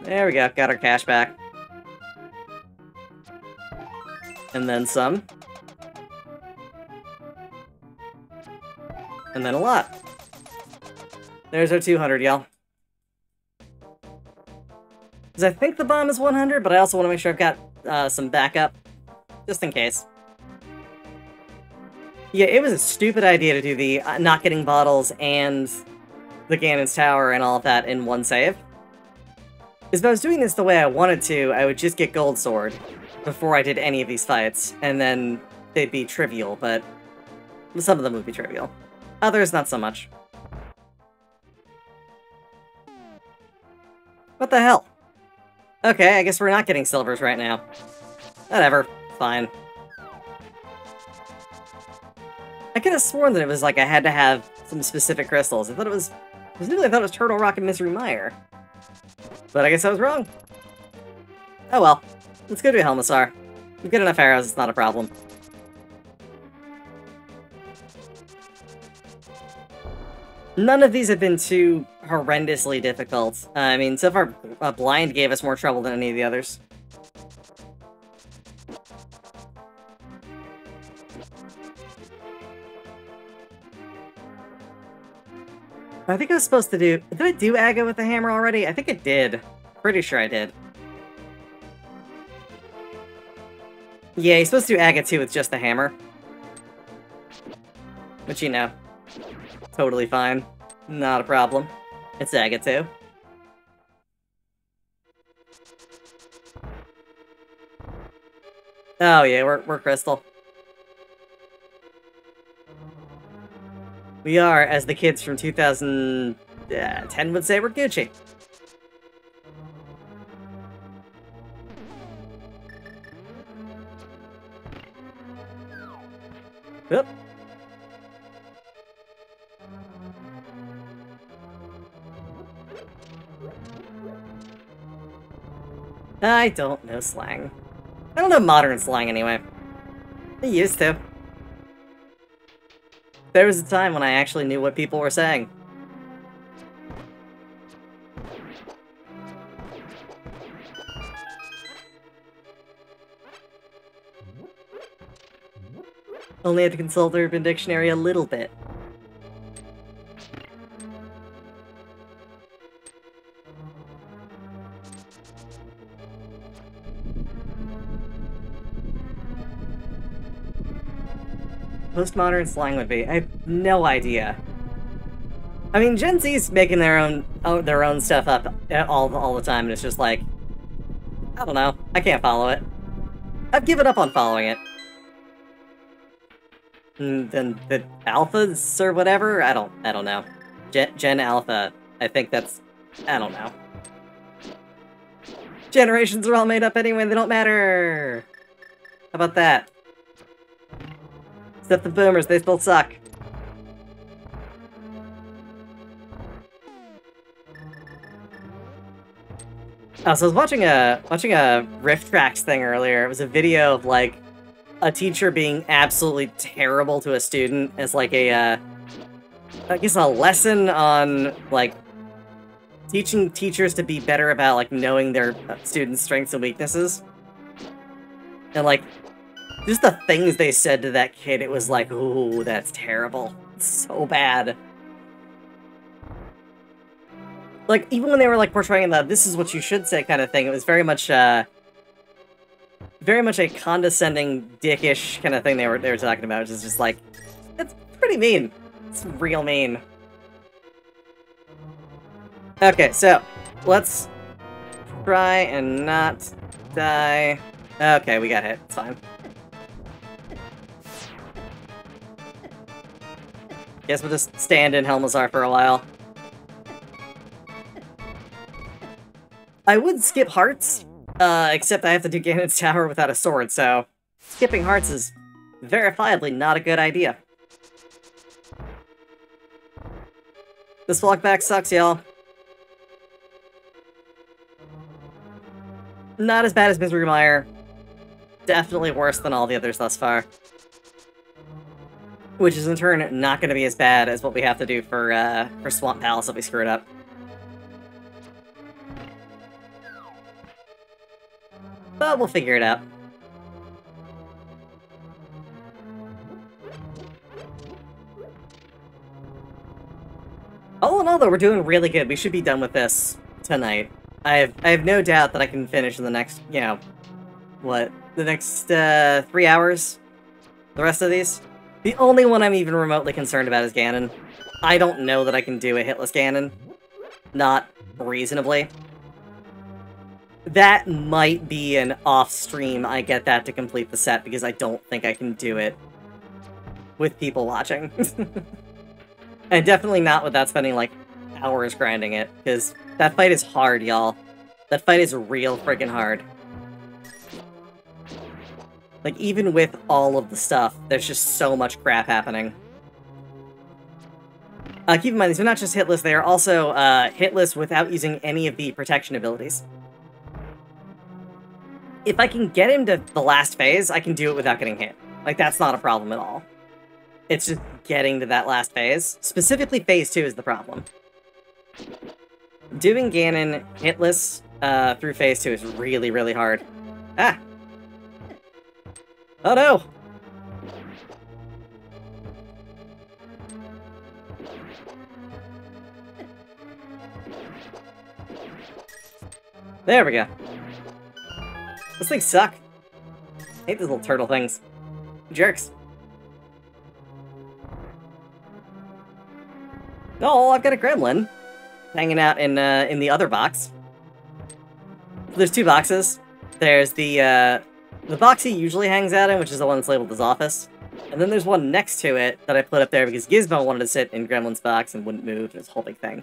Speaker 1: There we go, got our cash back. And then some. And then a lot. There's our 200, y'all. Because I think the bomb is 100, but I also want to make sure I've got some backup. Just in case. Yeah, it was a stupid idea to do the not getting bottles and the Ganon's Tower and all of that in one save. Because if I was doing this the way I wanted to, I would just get Gold Sword before I did any of these fights, and then they'd be trivial, but some of them would be trivial. Others, not so much. What the hell? Okay, I guess we're not getting silvers right now. Whatever, fine. I could have sworn that it was like I had to have some specific crystals. I thought it was... Specifically, I thought it was Turtle Rock and Misery Mire. But I guess I was wrong. Oh well. Let's go to Helmasaur. We've got enough arrows, it's not a problem. None of these have been too horrendously difficult. I mean, so far, Blind gave us more trouble than any of the others. I think I was supposed to do... Did I do Aga with the hammer already? I think it did. Pretty sure I did. Yeah, you're supposed to do Aga too with just the hammer. Which, you know, totally fine. Not a problem. It's Aga too. Oh yeah, we're Crystal. We are, as the kids from 2010 would say, we're Gucci. Oop. I don't know slang. I don't know modern slang anyway. I used to. There was a time when I actually knew what people were saying. Only had to consult the Urban Dictionary a little bit. Postmodern slang would be. I have no idea. I mean, Gen Z's making their own stuff up all the time, and it's just like, I don't know. I can't follow it. I've given up on following it. And then the alphas or whatever. I don't know. Gen Alpha. I think that's. I don't know. Generations are all made up anyway. They don't matter. How about that? Except the boomers, they still suck. So I was watching a Rift Tracks thing earlier. It was a video of like a teacher being absolutely terrible to a student as like a I guess a lesson on like teaching teachers to be better about like knowing their students' strengths and weaknesses. And like just the things they said to that kid, it was like, ooh, that's terrible. It's so bad. Like, even when they were, like, portraying the this is what you should say kind of thing, it was very much a condescending, dickish kind of thing they were talking about, which is just like, it's pretty mean. It's real mean. Okay, so, let's try and not die. Okay, we got hit. It's fine. Guess we'll just stand in Helmazar for a while. I would skip hearts, except I have to do Ganon's Tower without a sword, so skipping hearts is verifiably not a good idea. This walkback sucks, y'all. Not as bad as Misery Mire. Definitely worse than all the others thus far. Which is in turn not going to be as bad as what we have to do for Swamp Palace if we screw it up. But we'll figure it out. All in all, though, we're doing really good. We should be done with this tonight. I have no doubt that I can finish in the next, you know, what, the next 3 hours? The rest of these? The only one I'm even remotely concerned about is Ganon. I don't know that I can do a hitless Ganon. Not reasonably. That might be an off-stream I get that to complete the set, because I don't think I can do it with people watching. And definitely not without spending, like, hours grinding it, because that fight is hard, y'all. That fight is real freaking hard. Like, even with all of the stuff, there's just so much crap happening. Keep in mind, these are not just hitless, they are also hitless without using any of the protection abilities. If I can get him to the last phase, I can do it without getting hit. Like, that's not a problem at all. It's just getting to that last phase. Specifically, phase 2 is the problem. Doing Ganon hitless through phase 2 is really, really hard. Ah! Oh no! There we go. Those things suck. I hate these little turtle things. Jerks. Oh, I've got a gremlin hanging out in the other box. There's two boxes. There's the box he usually hangs out in, which is the one that's labeled as office. And then there's one next to it that I put up there because Gizmo wanted to sit in Gremlin's box and wouldn't move. It's a whole big thing.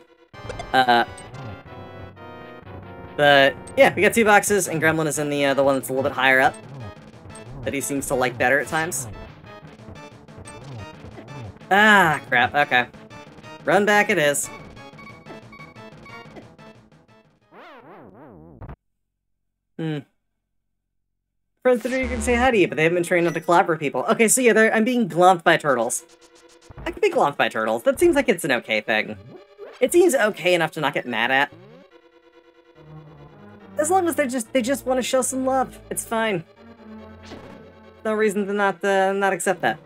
Speaker 1: But yeah, we got two boxes, and Gremlin is in the one that's a little bit higher up, that he seems to like better at times. Ah, crap. Okay. Run back it is. Friends that you can say hi to you, but they haven't been trained not to collaborate with people. Okay, so yeah, I'm being glomped by turtles. I can be glomped by turtles. That seems like it's an okay thing. It seems okay enough to not get mad at. As long as they just want to show some love, it's fine. No reason to not accept that.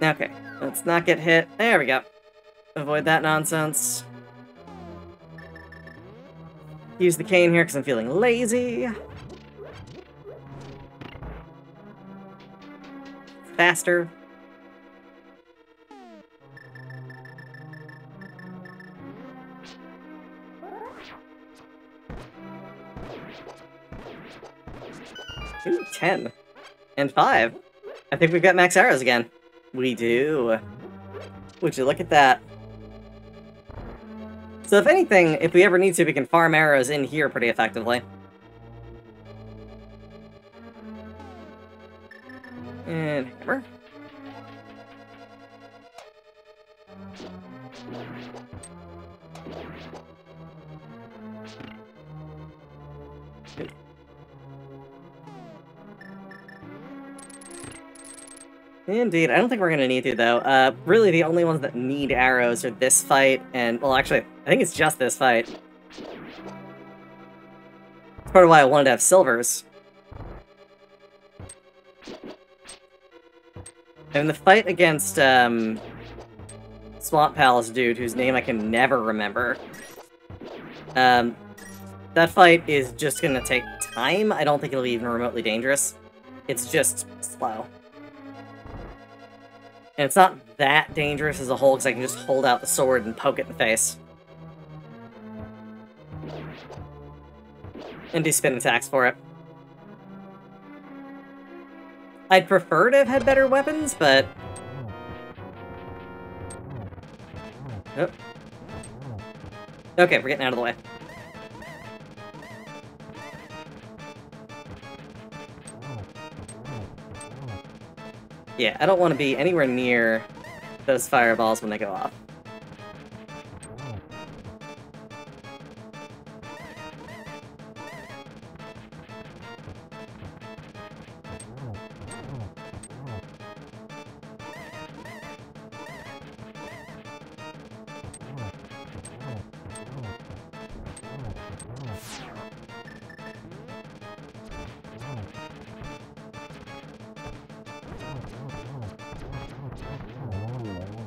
Speaker 1: Okay, let's not get hit. There we go. Avoid that nonsense. Use the cane here because I'm feeling lazy. Faster. Ooh, 10. And 5. I think we've got max arrows again. We do. Would you look at that? So if anything, if we ever need to, we can farm arrows in here pretty effectively. And hammer. Good. Indeed, I don't think we're gonna need to, though. Really, the only ones that need arrows are this fight, and, well, actually, I think it's just this fight. That's part of why I wanted to have silvers. And the fight against, Swamp Palace dude, whose name I can never remember. That fight is just gonna take time. I don't think it'll be even remotely dangerous. It's just slow. And it's not that dangerous as a whole, because I can just hold out the sword and poke it in the face. And do spin attacks for it. I'd prefer to have had better weapons, but... Oh. Okay, we're getting out of the way. Yeah, I don't want to be anywhere near those fireballs when they go off.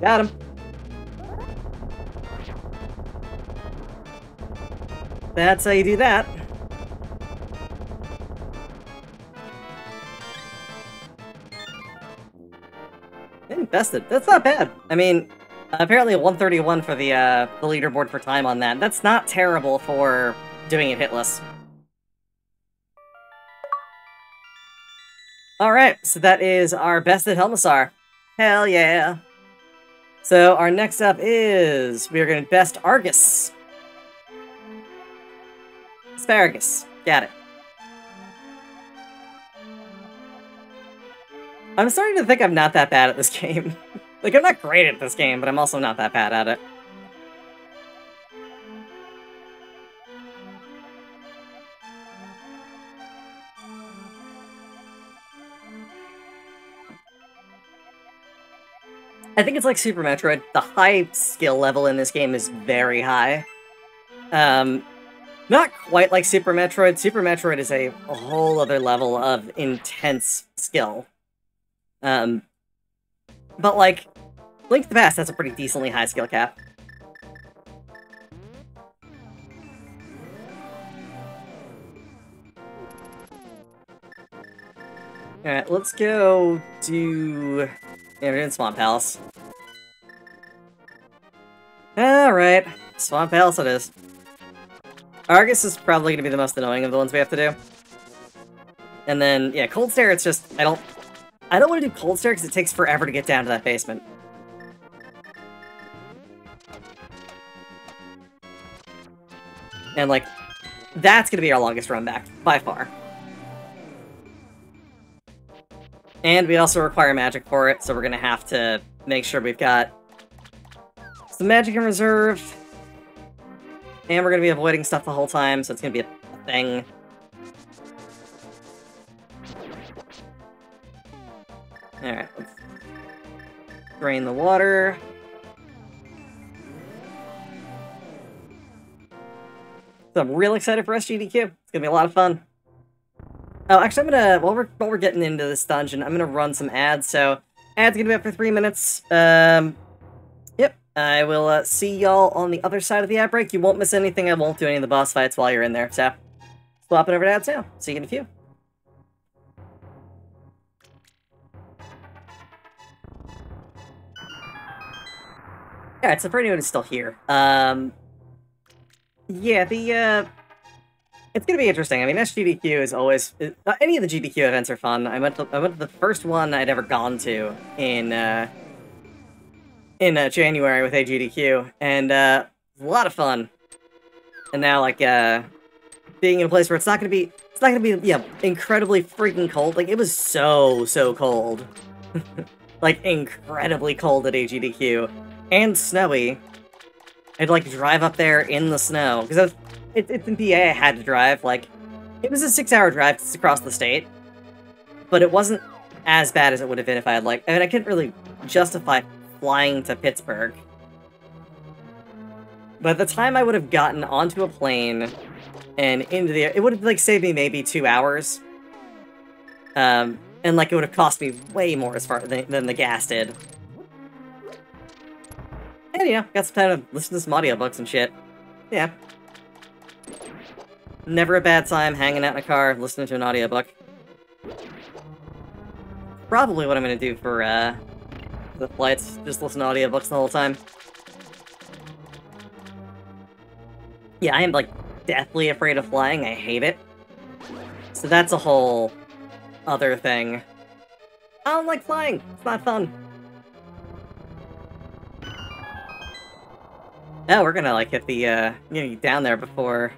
Speaker 1: Got him. That's how you do that. Invested. That's not bad. I mean, apparently a 131 for the leaderboard for time on that. That's not terrible for doing it hitless. Alright, so that is our bested Helmasaur. Hell yeah. So our next up is, we are going to best Argus. Asparagus. Got it. I'm starting to think I'm not that bad at this game. Like, I'm not great at this game, but I'm also not that bad at it. I think it's like Super Metroid. The high skill level in this game is very high. Not quite like Super Metroid. Super Metroid is a whole other level of intense skill. But like, Link to the Past has a pretty decently high skill cap. Alright, let's go do... Yeah, we're in Swamp Palace. Alright, Swamp Palace it is. Argus is probably going to be the most annoying of the ones we have to do. And then, yeah, Cold Stare, it's just, I don't want to do Cold Stare because it takes forever to get down to that basement. And, like, that's going to be our longest run back, by far. And we also require magic for it, so we're going to have to make sure we've got some magic in reserve. And we're gonna be avoiding stuff the whole time, so it's gonna be a thing. Alright, let's drain the water. So I'm real excited for SGDQ. It's gonna be a lot of fun. Oh, actually, I'm gonna while we're getting into this dungeon, I'm gonna run some ads. So ads gonna be up for 3 minutes. Yep. I will see y'all on the other side of the ad break. You won't miss anything. I won't do any of the boss fights while you're in there. So swapping over to ads now. See you in a few. Alright, so for anyone who's still here, yeah, it's gonna be interesting. I mean, SGDQ is always... any of the GDQ events are fun. I went to the first one I'd ever gone to in January with AGDQ, and a lot of fun. And now, like, being in a place where it's not gonna be, yeah, incredibly freaking cold. Like, it was so cold. Like, incredibly cold at AGDQ. And snowy. I'd, like, drive up there in the snow. Because it's in PA, I had to drive. Like, it was a 6-hour drive across the state. But it wasn't as bad as it would have been if I had, like... I mean, I couldn't really justify flying to Pittsburgh. But at the time I would have gotten onto a plane and into the... It would have, like, saved me maybe 2 hours. And, like, it would have cost me way more as far than the gas did. And, you know, got some time to listen to some audiobooks and shit. Yeah. Never a bad time hanging out in a car, listening to an audiobook. Probably what I'm gonna do for, the flights. Just listen to audiobooks the whole time. Yeah, I am, like, deathly afraid of flying. I hate it. So that's a whole other thing. I don't like flying. It's not fun. Oh, we're gonna, like, hit the, down there before...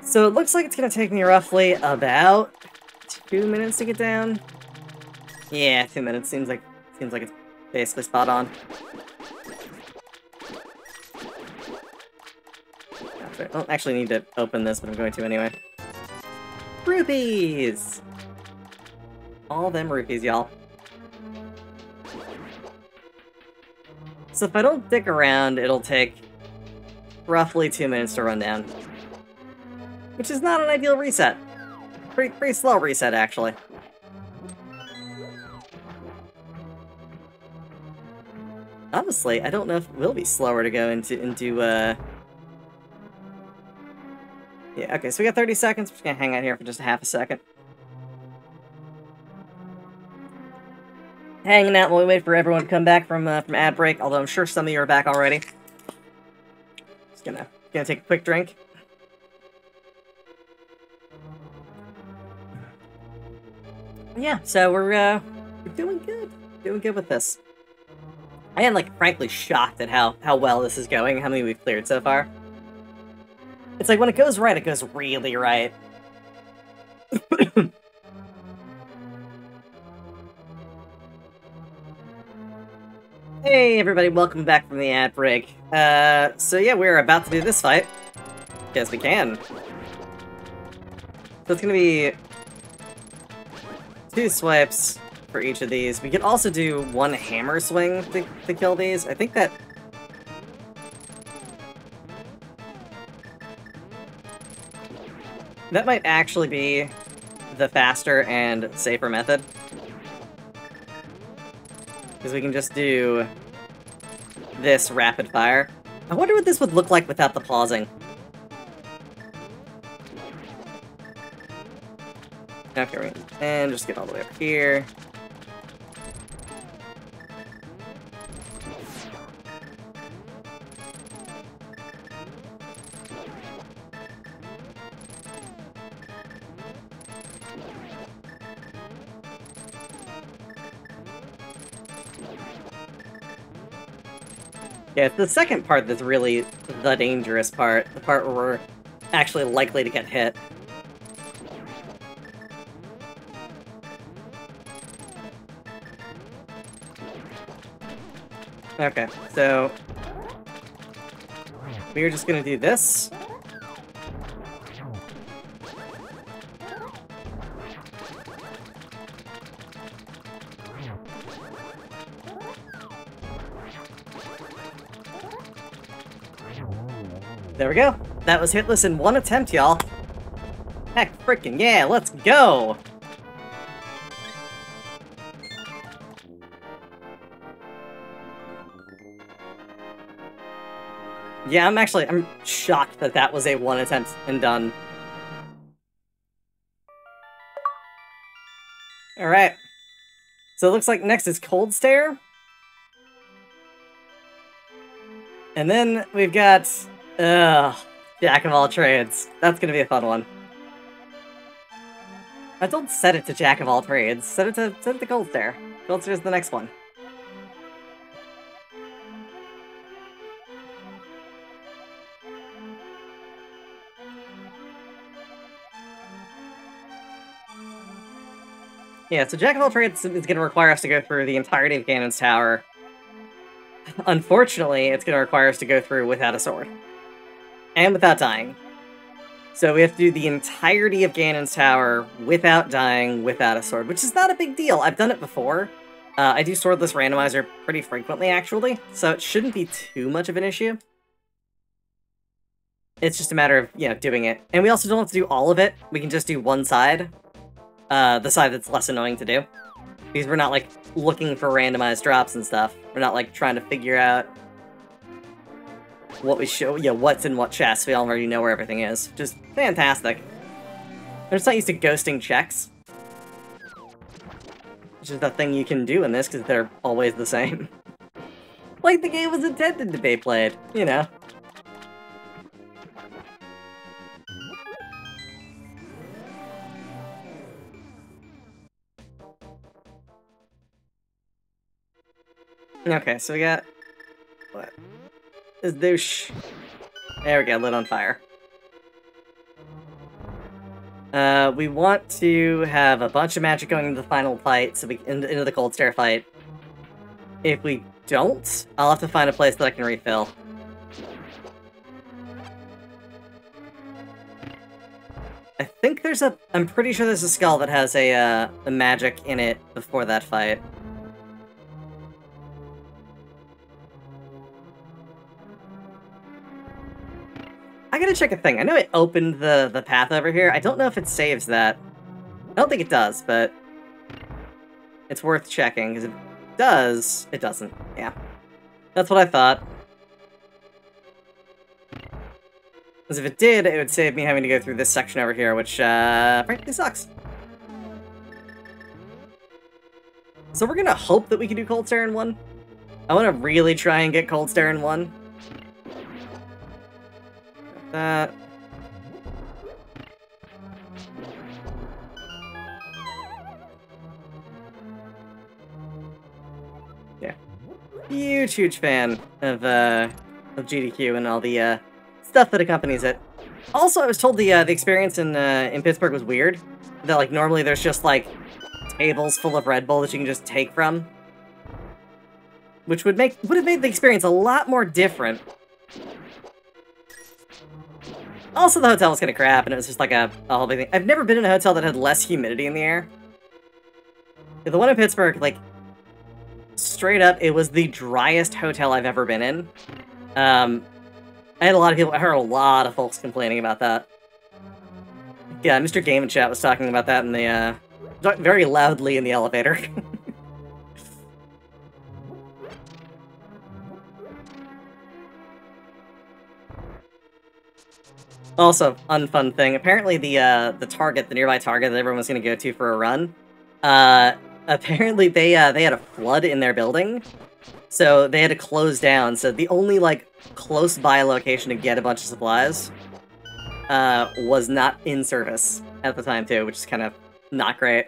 Speaker 1: So it looks like it's gonna take me roughly about 2 minutes to get down. Yeah, 2 minutes. Seems like it's basically spot on. I don't actually need to open this, but I'm going to anyway. Rupees! All them rupees, y'all. So if I don't stick around, it'll take roughly 2 minutes to run down. Which is not an ideal reset. Pretty slow reset, actually. Honestly, I don't know if it will be slower to go into Yeah, okay, so we got 30 seconds. We're just gonna hang out here for just a half a second. Hanging out while we wait for everyone to come back from ad break, although I'm sure some of you are back already. Just gonna take a quick drink. Yeah, so we're doing good. Doing good with this. I am, like, frankly shocked at how well this is going, how many we've cleared so far. It's like, when it goes right, it goes really right. Hey everybody, welcome back from the ad break. So yeah, we're about to do this fight. Yes, we can. So it's gonna be 2 swipes for each of these. We could also do 1 hammer swing to kill these. I think that... that might actually be the faster and safer method. Because we can just do this rapid fire. I wonder what this would look like without the pausing. Okay, and just get all the way up here. Yeah, it's the second part that's really the dangerous part. The part where we're actually likely to get hit. Okay, so... we're just gonna do this. There we go. That was hitless in one attempt, y'all. Heck frickin' yeah, let's go! Yeah, I'm shocked that that was a one attempt and done. Alright. So it looks like next is Cold Stare. And then we've got... Jack of all trades. That's gonna be a fun one. I don't set it to Jack of all trades. Set it to Cold Stare. Cold Stare is the next one. Yeah, so Jack of all trades is gonna require us to go through the entirety of Ganon's Tower. Unfortunately, it's gonna require us to go through without a sword. And without dying. So we have to do the entirety of Ganon's Tower without dying, without a sword, which is not a big deal. I've done it before. I do swordless randomizer pretty frequently, actually, so it shouldn't be too much of an issue. It's just a matter of, you know, doing it. And we also don't have to do all of it. We can just do one side. The side that's less annoying to do. Because we're not, like, looking for randomized drops and stuff. We're not, like, trying to figure out what we show, you know, what's in what chest. We already know where everything is. Just fantastic. I'm just not used to ghosting checks. Which is the thing you can do in this, because they're always the same. Like the game was intended to be played, you know. Okay, so we got... what? This douche. There we go, lit on fire. We want to have a bunch of magic going into the final fight, so we into the Cold Stare fight. If we don't, I'll have to find a place that I can refill. I think there's a... I'm pretty sure there's a skull that has a magic in it before that fight. I gotta check a thing. I know it opened the path over here. I don't know if it saves that. I don't think it does, but it's worth checking, because if it does, it doesn't. Yeah. That's what I thought. Because if it did, it would save me having to go through this section over here, which, frankly sucks. So we're gonna hope that we can do Cold Stare in one. I want to really try and get Cold Stare in one. That. Yeah. Huge fan of GDQ and all the stuff that accompanies it. Also, I was told the experience in Pittsburgh was weird. That like normally there's just like tables full of Red Bull that you can just take from, which would have made the experience a lot more different. Also, the hotel was kind of crap, and it was just like a whole big thing. I've never been in a hotel that had less humidity in the air. The one in Pittsburgh, like, straight up, it was the driest hotel I've ever been in. I heard a lot of folks complaining about that. Yeah, Mr. Game in Chat was talking about that in the, very loudly in the elevator. Also, unfun thing. Apparently, the nearby Target that everyone was going to go to for a run, apparently they had a flood in their building, so they had to close down. So the only like close by location to get a bunch of supplies was not in service at the time too, which is kind of not great.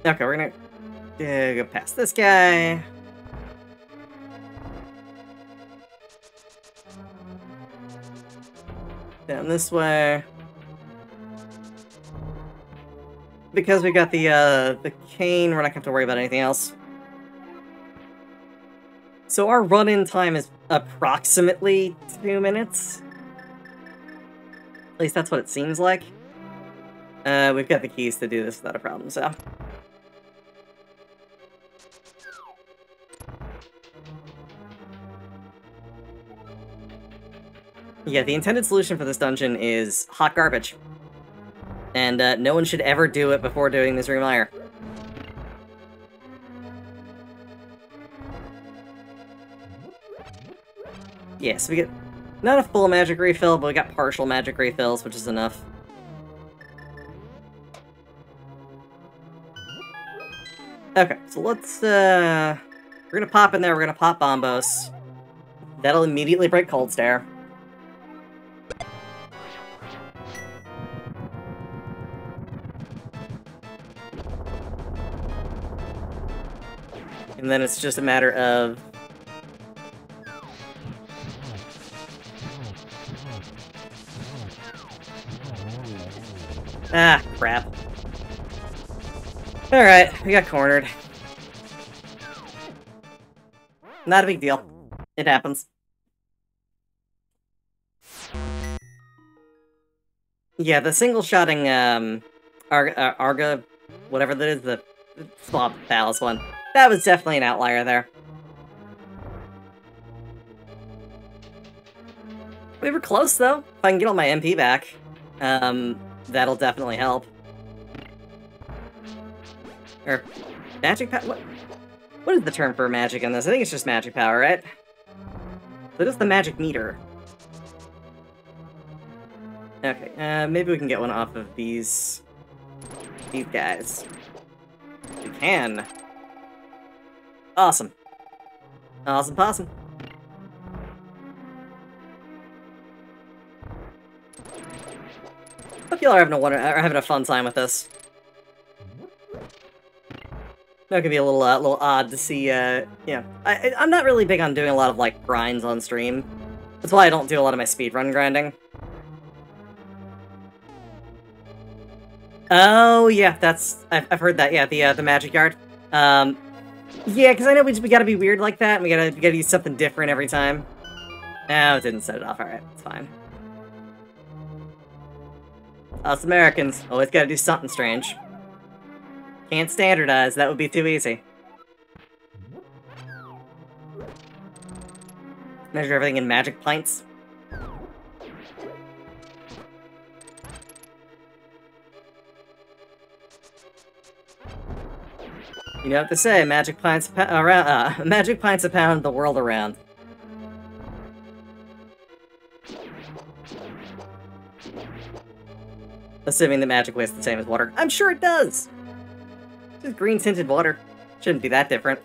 Speaker 1: Okay, we're gonna go past this guy. Down this way. Because we got the cane, we're not gonna have to worry about anything else. So our run-in time is approximately 2 minutes. At least that's what it seems like. We've got the keys to do this without a problem, so... Yeah, the intended solution for this dungeon is hot garbage. And no one should ever do it before doing this Mire. Yeah, so we get not a full magic refill, but we got partial magic refills, which is enough. Okay, so let's, we're gonna pop in there, we're gonna pop Bombos. That'll immediately break Cold Stare. And then it's just a matter of... Ah, crap. Alright, we got cornered. Not a big deal. It happens. Yeah, the single-shotting, Arga, whatever that is, the Swamp Palace one. That was definitely an outlier there. We were close, though. If I can get all my MP back, that'll definitely help. Or, magic power? What is the term for magic in this? I think it's just magic power, right? So just the magic meter. Okay, maybe we can get one off of these guys. We can. Awesome. Awesome possum. Hope y'all are having a fun time with this. That could be a little odd to see, yeah. I'm not really big on doing a lot of, like, grinds on stream. That's why I don't do a lot of my speedrun grinding. Oh, yeah, I've heard that, yeah, the magic yard. Yeah, because I know we gotta be weird like that, and we gotta use something different every time. Oh, it didn't set it off, alright, it's fine. Us Americans always gotta do something strange. Can't standardize, that would be too easy. Measure everything in magic pints. You know what they say, magic pints magic pints a pound the world around. Assuming that magic weighs the same as water. I'm sure it does! Just green-tinted water. Shouldn't be that different.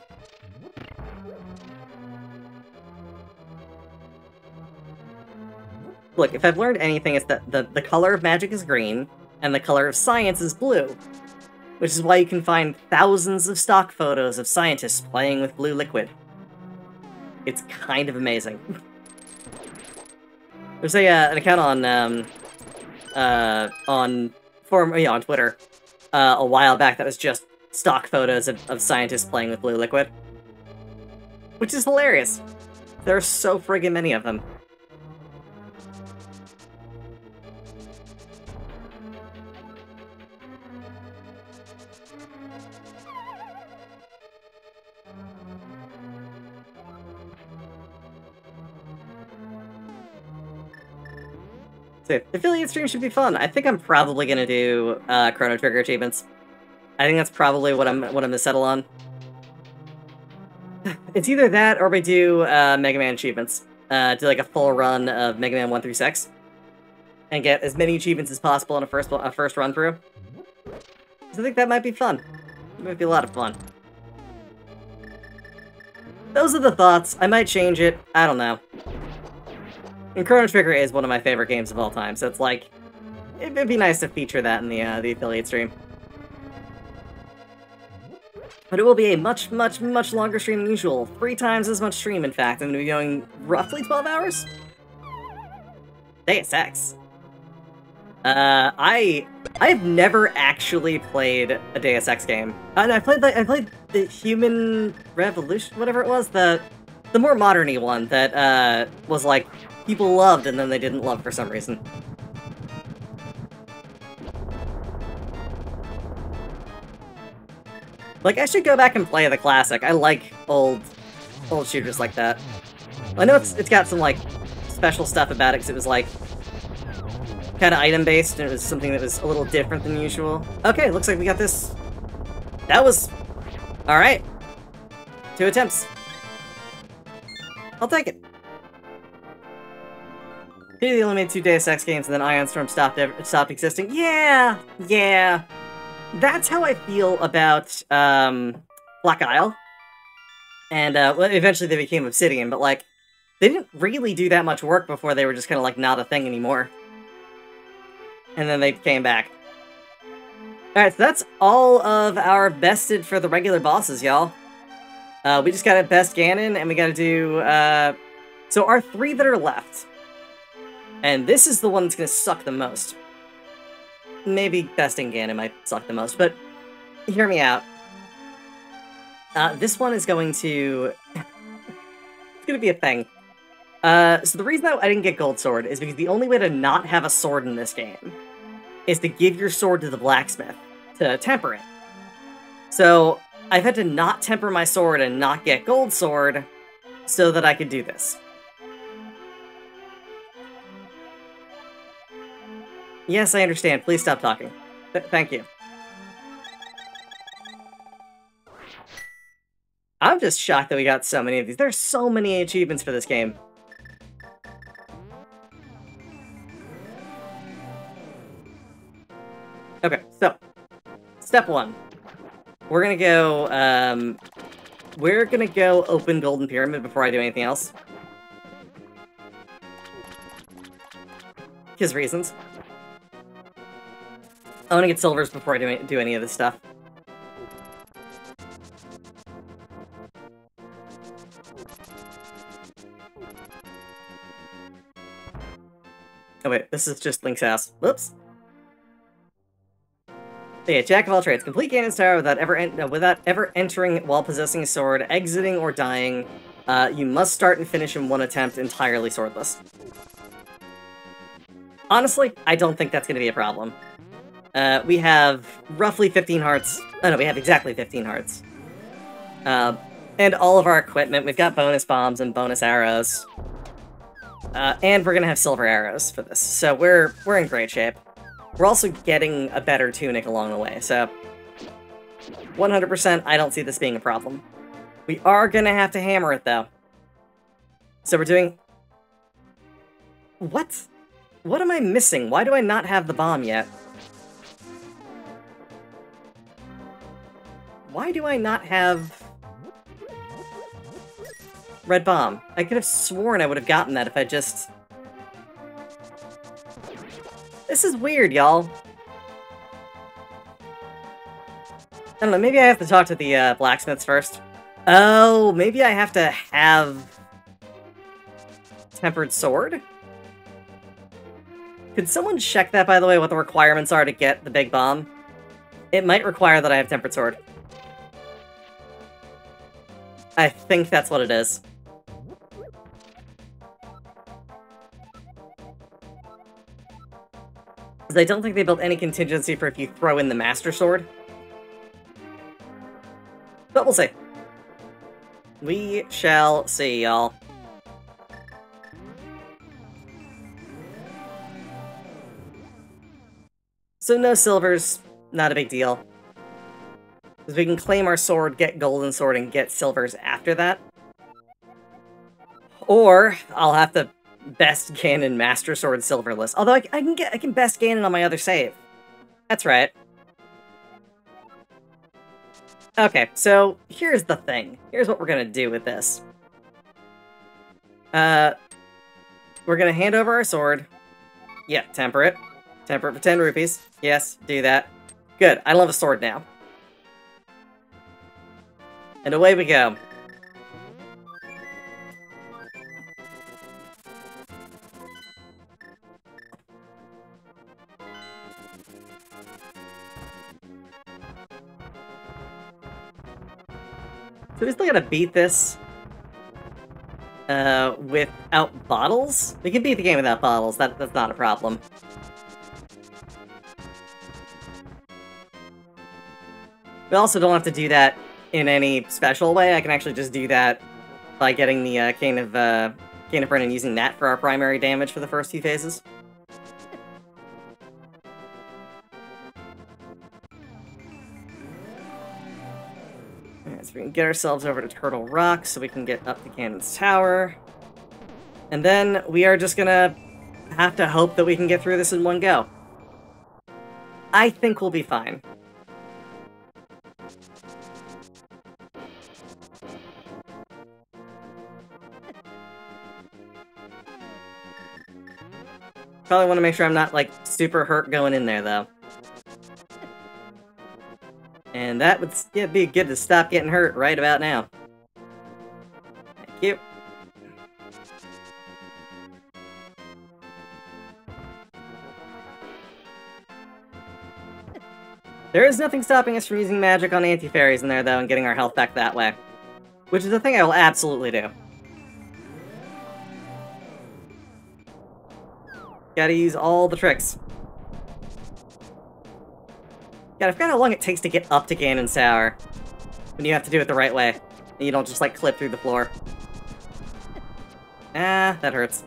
Speaker 1: Look, if I've learned anything, it's that the color of magic is green, and the color of science is blue. Which is why you can find thousands of stock photos of scientists playing with blue liquid. It's kind of amazing. There's an account on Twitter a while back that was just stock photos of scientists playing with blue liquid. Which is hilarious. There are so friggin' many of them. So, affiliate stream should be fun. I think I'm probably gonna do Chrono Trigger achievements. I think that's probably what I'm gonna settle on. It's either that or we do Mega Man achievements. Do like a full run of Mega Man 1 through 6, and get as many achievements as possible in a first run through. So I think that might be fun. It might be a lot of fun. Those are the thoughts. I might change it. I don't know. And Chrono Trigger is one of my favorite games of all time, so it's like, it'd be nice to feature that in the affiliate stream. But it will be a much, much, much longer stream than usual. 3 times as much stream, in fact. I'm going to be going roughly 12 hours? Deus Ex. I've never actually played a Deus Ex game. And I played the Human Revolution, whatever it was, the The more modern-y one that, was like, people loved and then they didn't love for some reason. Like, I should go back and play the classic. I like old shooters like that. I know it's got some, like, special stuff about it, because it was, like, kind of item-based, and it was something that was a little different than usual. Okay, looks like we got this. That was... Alright. 2 attempts. I'll take it. He only made 2 Deus Ex games, and then Ion Storm stopped existing. Yeah! Yeah. That's how I feel about, Black Isle. And, well, eventually they became Obsidian, but, like, they didn't really do that much work before they were just kind of, like, not a thing anymore. And then they came back. Alright, so that's all of our bested for the regular bosses, y'all. We just gotta best Ganon, and we gotta do, so our 3 that are left. And this is the one that's gonna suck the most. Maybe besting Ganon might suck the most, but hear me out. This one is going to... it's gonna be a thing. So the reason that I didn't get Gold Sword is because the only way to not have a sword in this game is to give your sword to the blacksmith to temper it. So I've had to not temper my sword and not get Gold Sword so that I could do this. Yes, I understand. Please stop talking. Thank you. I'm just shocked that we got so many of these. There's so many achievements for this game. Okay, so, step 1. We're gonna go, open Golden Pyramid before I do anything else. Because reasons. I want to get silvers before I do any of this stuff. Oh wait, this is just Link's house. Whoops. Yeah, Jack of all trades. Complete Ganon's Tower without ever entering while possessing a sword, exiting, or dying. You must start and finish in 1 attempt entirely swordless. Honestly, I don't think that's going to be a problem. We have roughly 15 hearts. Oh no, we have exactly 15 hearts. And all of our equipment. We've got bonus bombs and bonus arrows. And we're going to have silver arrows for this. So we're in great shape. We're also getting a better tunic along the way, so 100% I don't see this being a problem. We are gonna have to hammer it, though. So we're doing... What? What am I missing? Why do I not have the bomb yet? Why do I not have... Red bomb? I could have sworn I would have gotten that if I just... This is weird, y'all. I don't know, maybe I have to talk to the blacksmiths first. Oh, maybe I have to have... Tempered sword? Could someone check that, by the way, what the requirements are to get the big bomb? It might require that I have tempered sword. I think that's what it is. Because I don't think they built any contingency for if you throw in the Master Sword. But we'll see. We shall see, y'all. So no silvers, not a big deal. Because we can claim our sword, get golden sword, and get silvers after that. Or I'll have to best Ganon Master Sword silverless. Although I can best Ganon on my other save. That's right. Okay, so here's the thing. Here's what we're gonna do with this. We're gonna hand over our sword. Yeah, temper it. Temper it for 10 rupees. Yes, do that. Good, I love a sword now. And away we go. So we still gotta beat this. without bottles? We can beat the game without bottles, that's not a problem. We also don't have to do that in any special way. I can actually just do that by getting the Cane of Bren and using that for our primary damage for the first few phases. Alright, so we can get ourselves over to Turtle Rock so we can get up to Ganon's Tower. And then we are just gonna have to hope that we can get through this in one go. I think we'll be fine. Probably want to make sure I'm not, like, super hurt going in there, though. And that would be good to stop getting hurt right about now. Thank you. There is nothing stopping us from using magic on anti-fairies in there, though, and getting our health back that way. Which is a thing I will absolutely do. Gotta use all the tricks. God, I forgot how long it takes to get up to Ganon's Tower. When you have to do it the right way. And you don't just, like, clip through the floor. Ah, that hurts.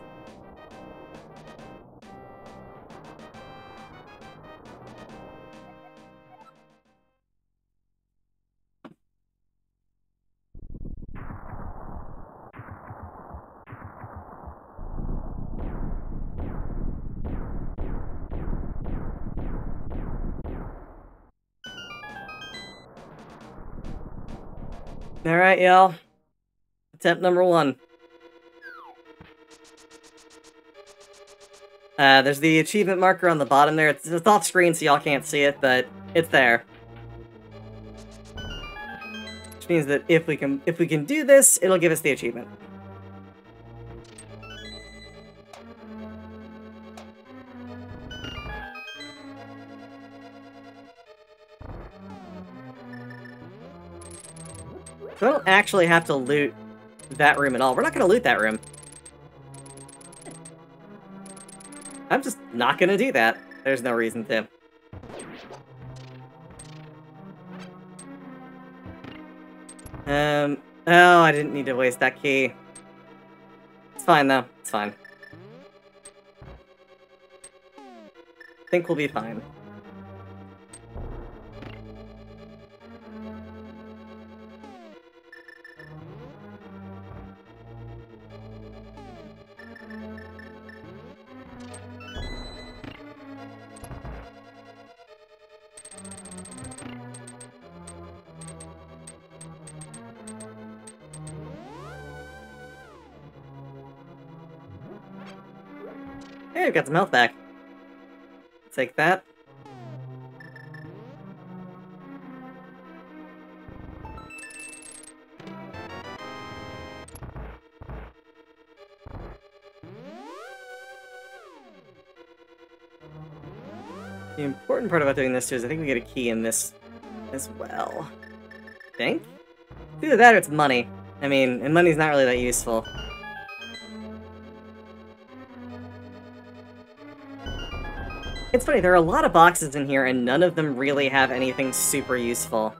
Speaker 1: Alright, y'all. Attempt number 1. There's the achievement marker on the bottom there. It's off screen so y'all can't see it, but it's there. Which means that if we can do this, it'll give us the achievement. So I don't actually have to loot that room at all. We're not going to loot that room. I'm just not going to do that. There's no reason to. Oh, I didn't need to waste that key. It's fine, though. It's fine. I think we'll be fine. Hey, we've got some health back. Take that. The important part about doing this too is I think we get a key in this as well. I think? Either that or it's money. I mean, and money's not really that useful. It's funny, there are a lot of boxes in here, and none of them really have anything super useful.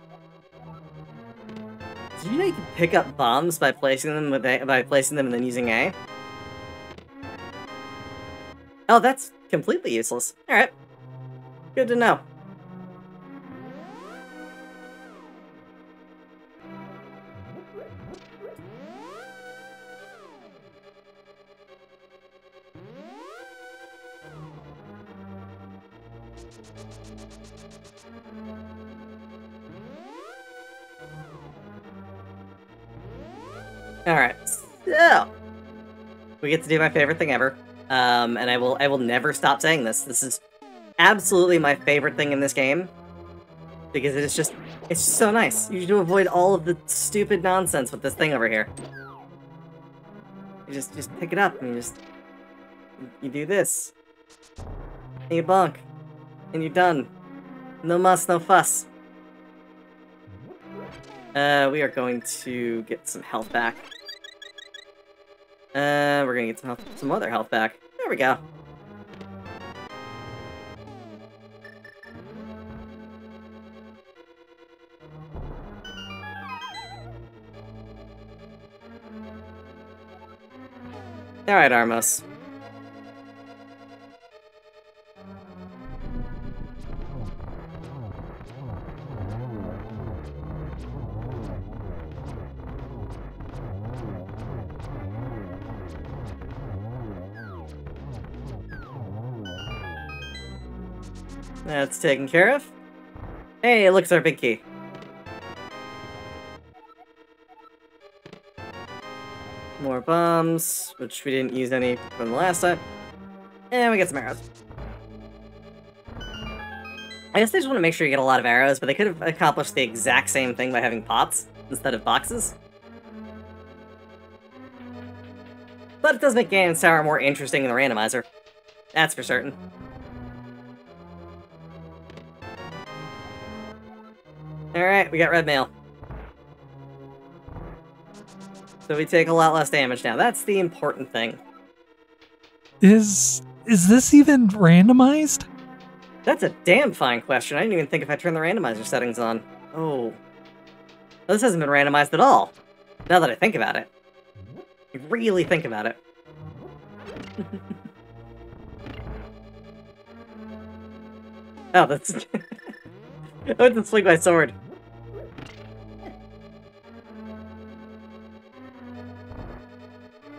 Speaker 1: Did you know you can pick up bombs by placing them with A, by placing them and then using A? Oh, that's completely useless. Alright. Good to know. Alright, so we get to do my favorite thing ever. And I will never stop saying this. This is absolutely my favorite thing in this game. Because it's just so nice. You do avoid all of the stupid nonsense with this thing over here. You just pick it up and you do this. And you bonk. And you're done. No muss, no fuss. We are going to get some health back. We're gonna get some other health back. There we go. Alright, Armos. That's taken care of. Hey, it looks our big key. More bombs, which we didn't use any from the last time. And we get some arrows. I guess they just want to make sure you get a lot of arrows, but they could have accomplished the exact same thing by having pots instead of boxes. But it does make Ganon's Tower more interesting in the randomizer. That's for certain. Alright, we got red mail. So we take a lot less damage now. That's the important thing.
Speaker 4: Is this even randomized?
Speaker 1: That's a damn fine question. I didn't even think if I turned the randomizer settings on. Oh. Well, this hasn't been randomized at all. Now that I think about it. I really think about it. Oh, that's... I went to swing my sword.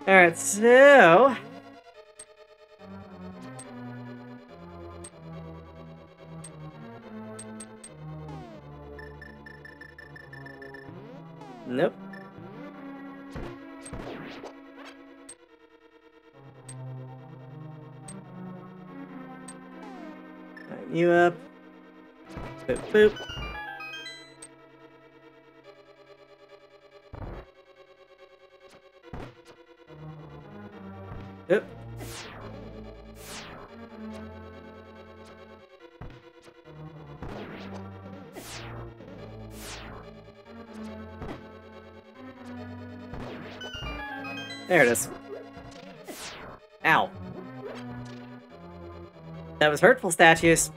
Speaker 1: Alright, so... Nope. Alright, you up. Boop, boop. Oop. There it is. Ow. That was hurtful, statues.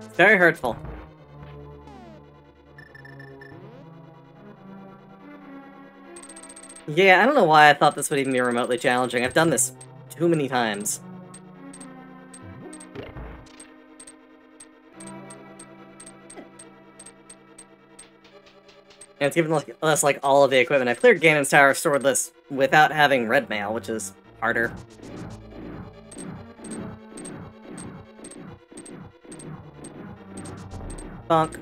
Speaker 1: It's very hurtful. Yeah, I don't know why I thought this would even be remotely challenging. I've done this too many times. And it's given us, like, all of the equipment. I've cleared Ganon's Tower swordless without having red mail, which is harder. Bonk.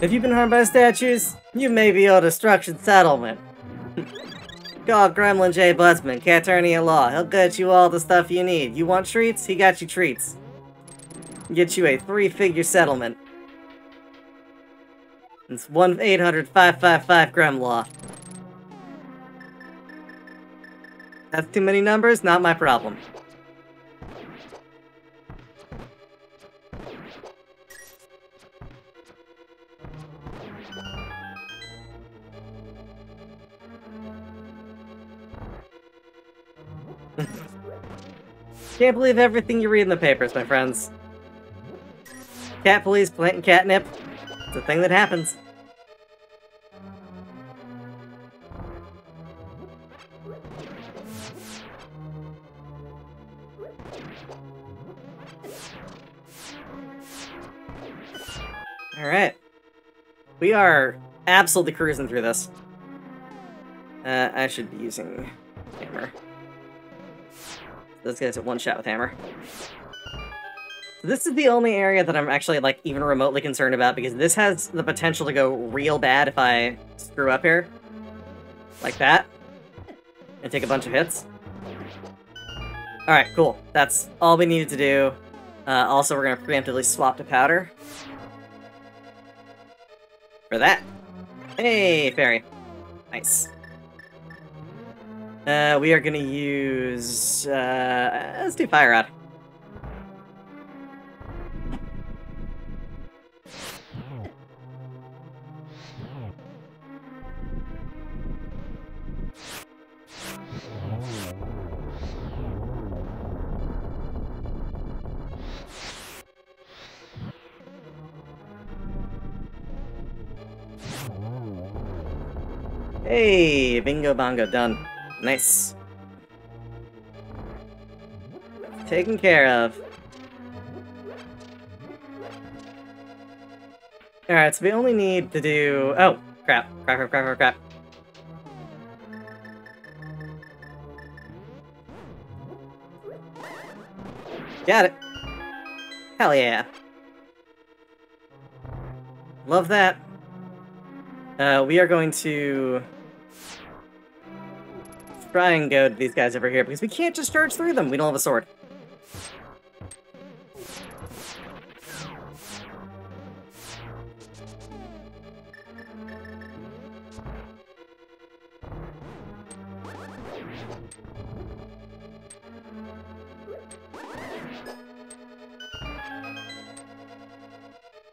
Speaker 1: If you've been harmed by statues, you may be owed Destruction Settlement. Call Gremlin J. Budsman, cat attorney at law. He'll get you all the stuff you need. You want treats? He got you treats. Get you a 3-figure settlement. It's 1-800-555 Gremlaw. That's too many numbers? Not my problem. Can't believe everything you read in the papers, my friends. Cat police planting catnip. It's a thing that happens. Alright. We are absolutely cruising through this. I should be using hammer. This guy's at one shot with hammer. So this is the only area that I'm actually, like, even remotely concerned about, because this has the potential to go real bad if I screw up here. Like that. And take a bunch of hits. Alright, cool. That's all we needed to do. Also, we're gonna preemptively swap to powder. For that. Hey, fairy. Nice. We are gonna use, let's do Fire Rod. Hey, bingo bongo, done. Nice. Taken care of. Alright, so we only need to do... Oh, crap. Crap. Got it. Hell yeah. Love that. We are going to try and go to these guys over here, because we can't just charge through them. We don't have a sword.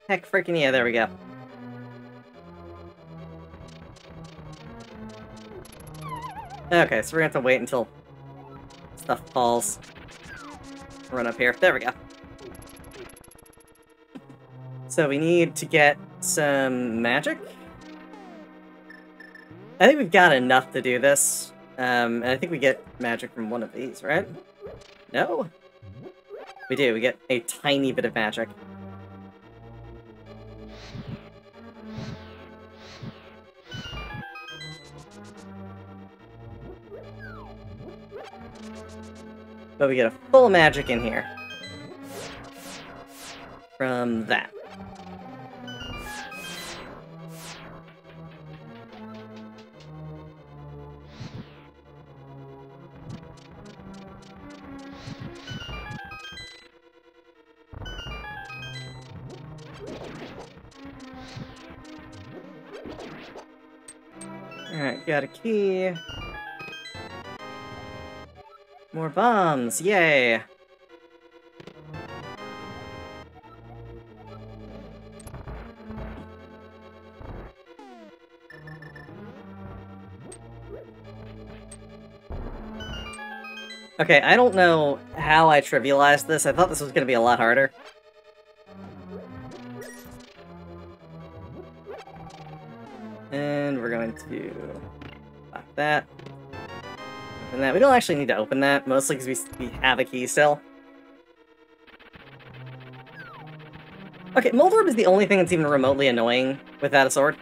Speaker 1: Heck freaking yeah, there we go. Okay, so we're gonna have to wait until stuff falls. Run up here. There we go. So we need to get some magic. I think we've got enough to do this. And I think we get magic from one of these, right? No? We do. We get a tiny bit of magic. But we get a full magic in here. From that. Alright, got a key. More bombs, yay! Okay, I don't know how I trivialized this. I thought this was going to be a lot harder. And we're going to lock that. And that. We don't actually need to open that, mostly because we have a key still. Okay, Moldorb is the only thing that's even remotely annoying without a sword.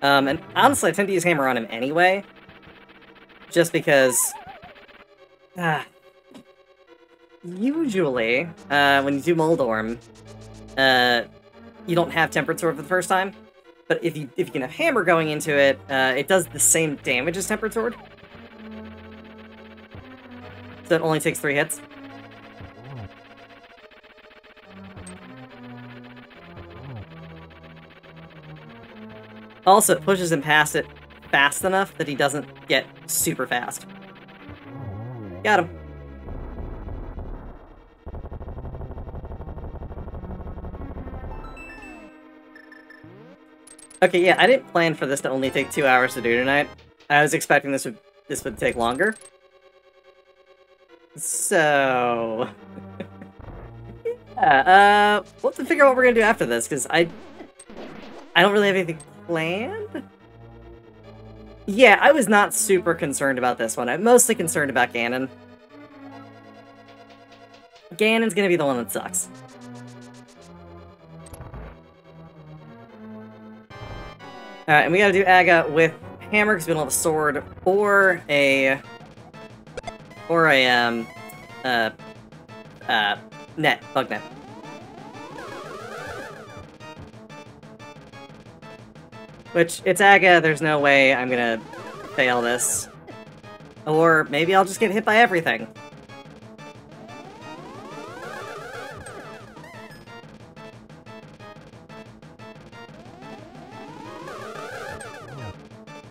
Speaker 1: And honestly, I tend to use hammer on him anyway. Just because... usually, when you do Moldorm, you don't have Tempered Sword for the first time. But if you can have hammer going into it, it does the same damage as Tempered Sword. So it only takes 3 hits. Also, it pushes him past it fast enough that he doesn't get super fast. Got him. Okay, yeah, I didn't plan for this to only take 2 hours to do tonight. I was expecting this would take longer. So... yeah, we'll have to figure out what we're gonna do after this, because I don't really have anything planned? Yeah, I was not super concerned about this one. I'm mostly concerned about Ganon. Ganon's gonna be the one that sucks. Alright, and we gotta do Aga with hammer because we don't have a sword, or a net, bug net. Which, it's Aga, there's no way I'm gonna fail this. Or maybe I'll just get hit by everything.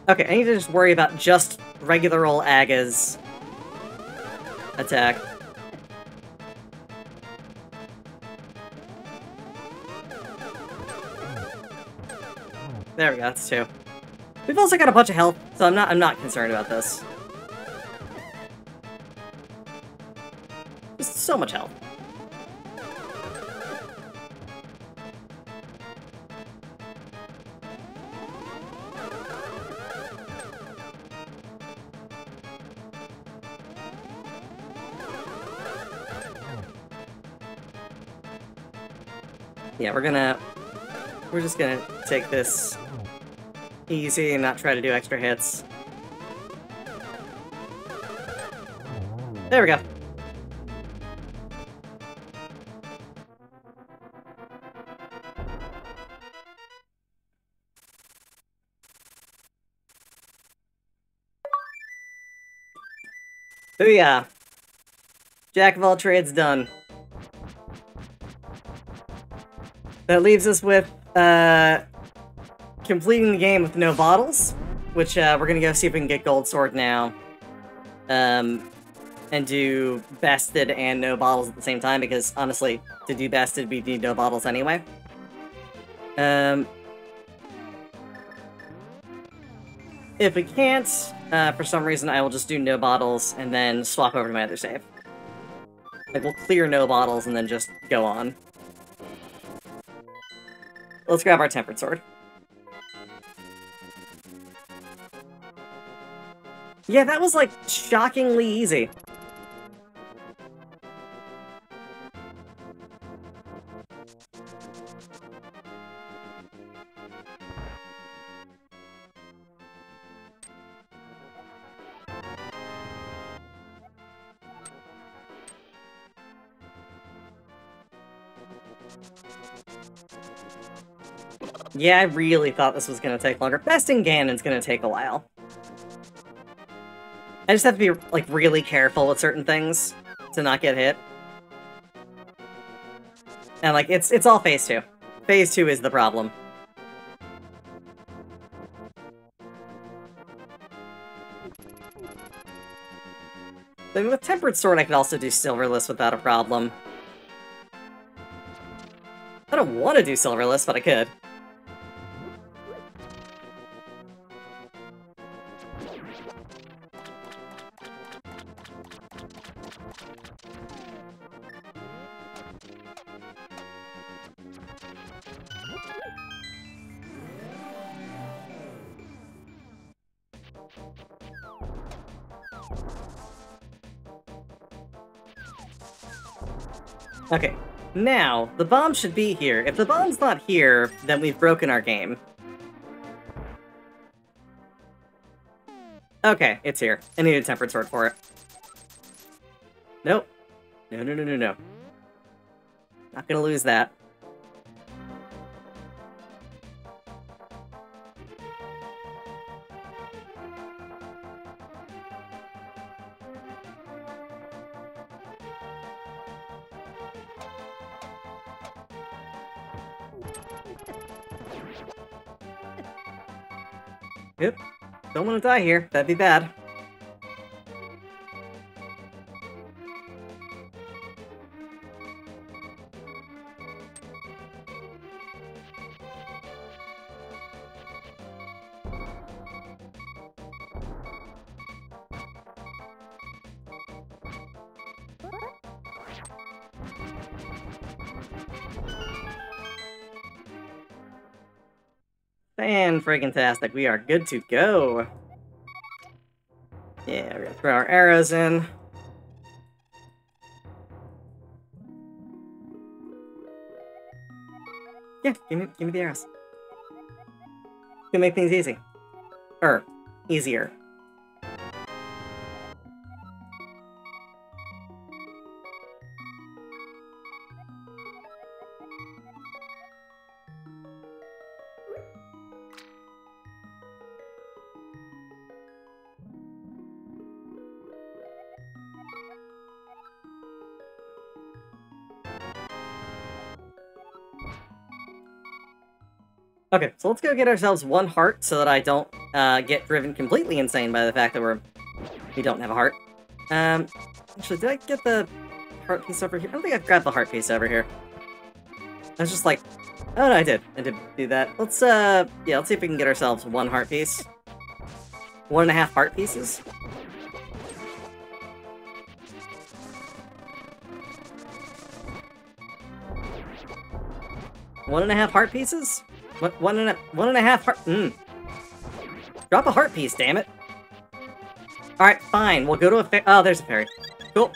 Speaker 1: Okay, I need to just worry about just regular old Aga's attack. There we go, that's 2. We've also got a bunch of health, so I'm not concerned about this. Just so much health. Yeah, we're just gonna take this easy and not try to do extra hits. There we go. Booyah! Jack of all trades done. That leaves us with, completing the game with no bottles, which, we're gonna go see if we can get Gold Sword now. And do Bested and no bottles at the same time, because, honestly, to do Bested, we need no bottles anyway. If we can't, for some reason, I will just do no bottles and then swap over to my other save. Like, we'll clear no bottles and then just go on. Let's grab our Tempered Sword. Yeah, that was, like, shockingly easy. Yeah, I really thought this was gonna take longer. Besting Ganon's gonna take a while. I just have to be, like, really careful with certain things to not get hit. And, like, it's all Phase 2. Phase 2 is the problem. But with Tempered Sword, I could also do Silverless without a problem. I don't want to do Silverless, but I could. Okay, now, the bomb should be here. If the bomb's not here, then we've broken our game. Okay, it's here. I need a Tempered Sword for it. Nope. No, no, no, no, no. Not gonna lose that. Yep. Don't want to die here. That'd be bad. Fan-friggin-tastic. We are good to go. Yeah, we're gonna throw our arrows in. Yeah, give me the arrows. Gonna make things easy. Easier. Okay, so let's go get ourselves one heart so that I don't get driven completely insane by the fact that we don't have a heart. Actually, did I get the heart piece over here? I don't think I grabbed the heart piece over here. I was just like, oh no, I did do that. Let's yeah, let's see if we can get ourselves one heart piece. 1.5 heart pieces. One and a half heart pieces? One and a half heart. Drop a heart piece, damn it. Alright, fine. We'll go to a fairy. Oh, there's a fairy. Cool.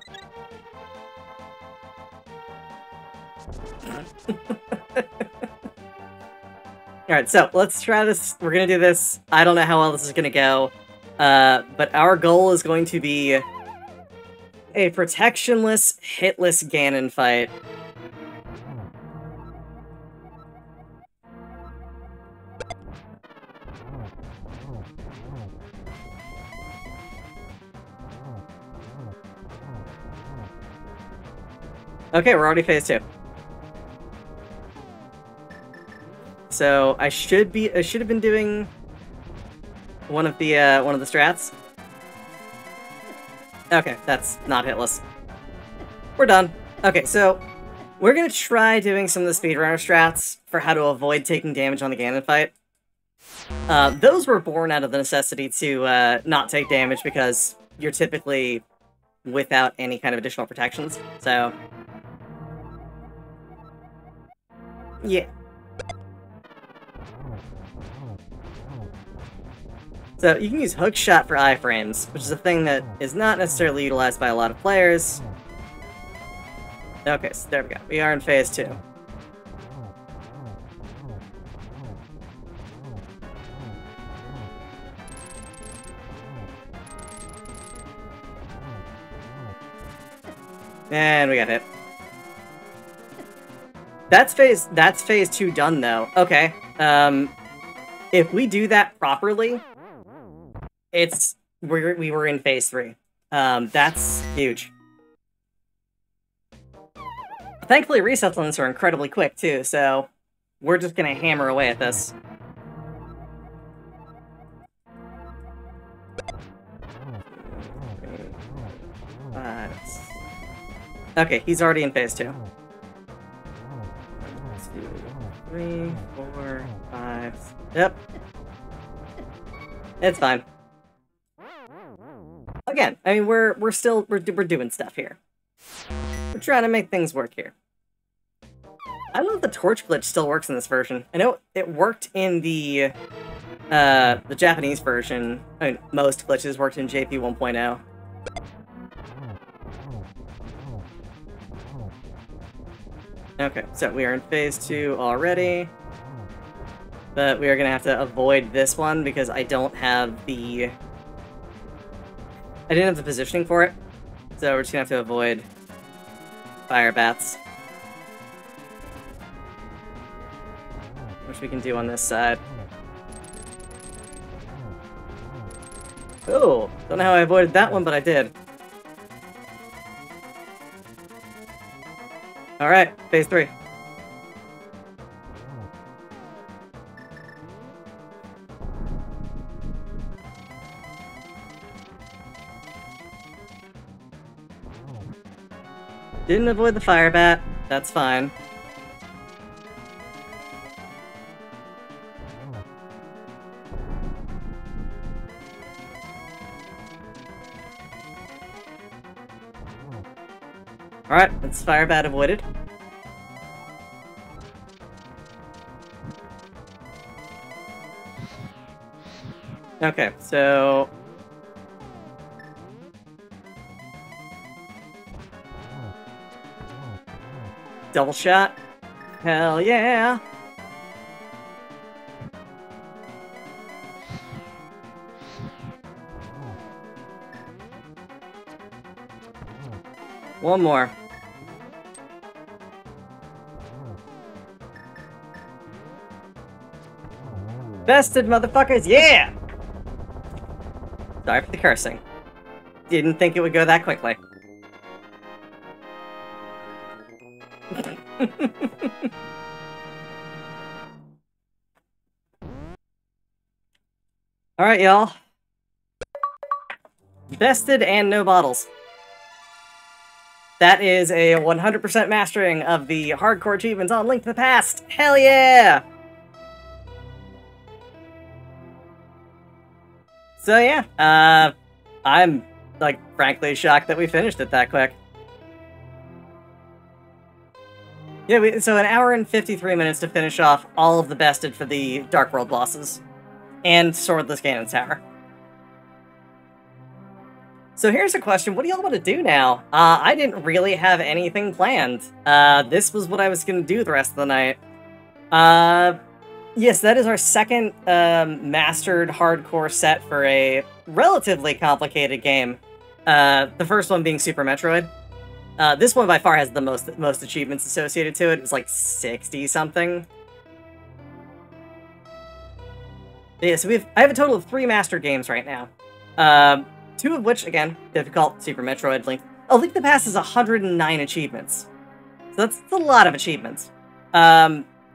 Speaker 1: Alright, so let's try this. We're gonna do this. I don't know how well this is gonna go. But our goal is going to be a protectionless, hitless Ganon fight. Okay, we're already phase 2. So I should have been doing one of the strats. Okay, that's not hitless. We're done. Okay, so we're gonna try doing some of the speedrunner strats for how to avoid taking damage on the Ganon fight. Those were born out of the necessity to not take damage because you're typically without any kind of additional protections. So yeah. So you can use hookshot for iframes, which is a thing that is not necessarily utilized by a lot of players. Okay, so there we go. We are in phase 2. And we got hit. That's phase 2 done though. Okay. If we do that properly, we were in phase 3. That's huge. Thankfully, resets on this are incredibly quick too, so we're just gonna hammer away at this. Okay, he's already in phase 2. 1, 2, 3, 4, 5. Yep. It's fine. Again, I mean, we're doing stuff here. We're trying to make things work here. I don't know if the torch glitch still works in this version. I know it worked in the Japanese version. I mean, most glitches worked in JP 1.0. Okay, so we are in phase 2 already. But we are gonna have to avoid this one because I don't have the... I didn't have the positioning for it. So we're just gonna have to avoid fire bats. Which we can do on this side. Oh, don't know how I avoided that one, but I did. Alright, phase 3. Didn't avoid the fire bat. That's fine. Alright, that's fire bat avoided. Okay, so... double shot. Hell yeah! One more. Bested, motherfuckers! Yeah! Sorry for the cursing. Didn't think it would go that quickly. Alright, y'all. Bested and no bottles. That is a 100% mastering of the hardcore achievements on Link to the Past. Hell yeah! So yeah, I'm, like, frankly shocked that we finished it that quick. Yeah, so an hour and 53 minutes to finish off all of the bested for the Dark World bosses. And Swordless Ganon Tower. So here's a question, what do y'all want to do now? I didn't really have anything planned. This was what I was going to do the rest of the night. Yes, that is our second mastered hardcore set for a relatively complicated game. The first one being Super Metroid. This one by far has the most achievements associated to it. It's like 60 something. Yeah, so I have a total of 3 mastered games right now. 2 of which, again, difficult. Super Metroid, Link. Oh, Link to the Past has 109 achievements. So that's a lot of achievements.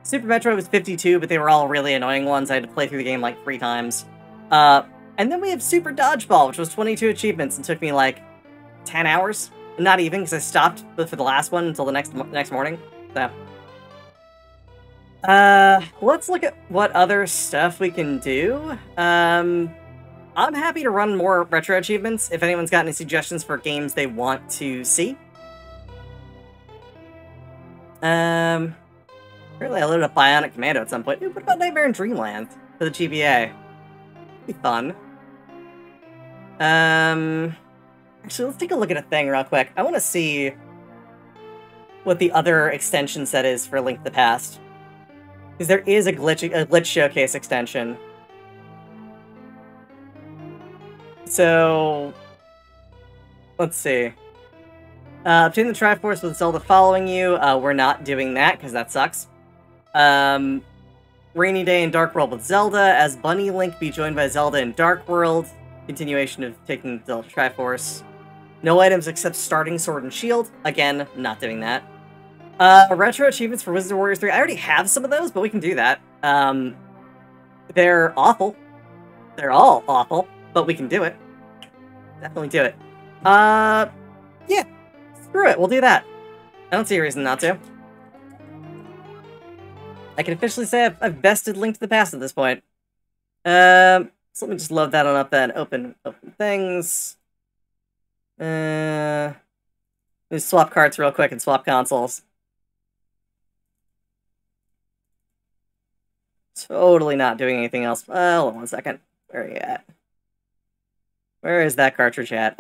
Speaker 1: Super Metroid was 52, but they were all really annoying ones. I had to play through the game like 3 times. And then we have Super Dodgeball, which was 22 achievements and took me like 10 hours. Not even, because I stopped for the last one until the next morning. So, let's look at what other stuff we can do. I'm happy to run more retro achievements if anyone's got any suggestions for games they want to see. Apparently I loaded up Bionic Commando at some point. Ooh, what about Nightmare in Dreamland for the GBA? That'd be fun. Actually, let's take a look at a thing real quick. I want to see what the other extension set is for Link to the Past. Because there is a glitch showcase extension. So, let's see. Obtain the Triforce with Zelda following you. We're not doing that, because that sucks. Rainy Day in Dark World with Zelda. As Bunny Link, be joined by Zelda in Dark World. Continuation of taking Zelda Triforce. No items except Starting Sword and Shield. Again, not doing that. Retro achievements for Wizard Warriors 3. I already have some of those, but we can do that. They're awful. They're all awful, but we can do it. Definitely do it. Yeah. Screw it, we'll do that. I don't see a reason not to. I can officially say I've bested Link to the Past at this point. So let me just load that on up then. Open things. Let me swap carts real quick and swap consoles. Totally not doing anything else. Hold on one second. Where are you at? Where is that cartridge at?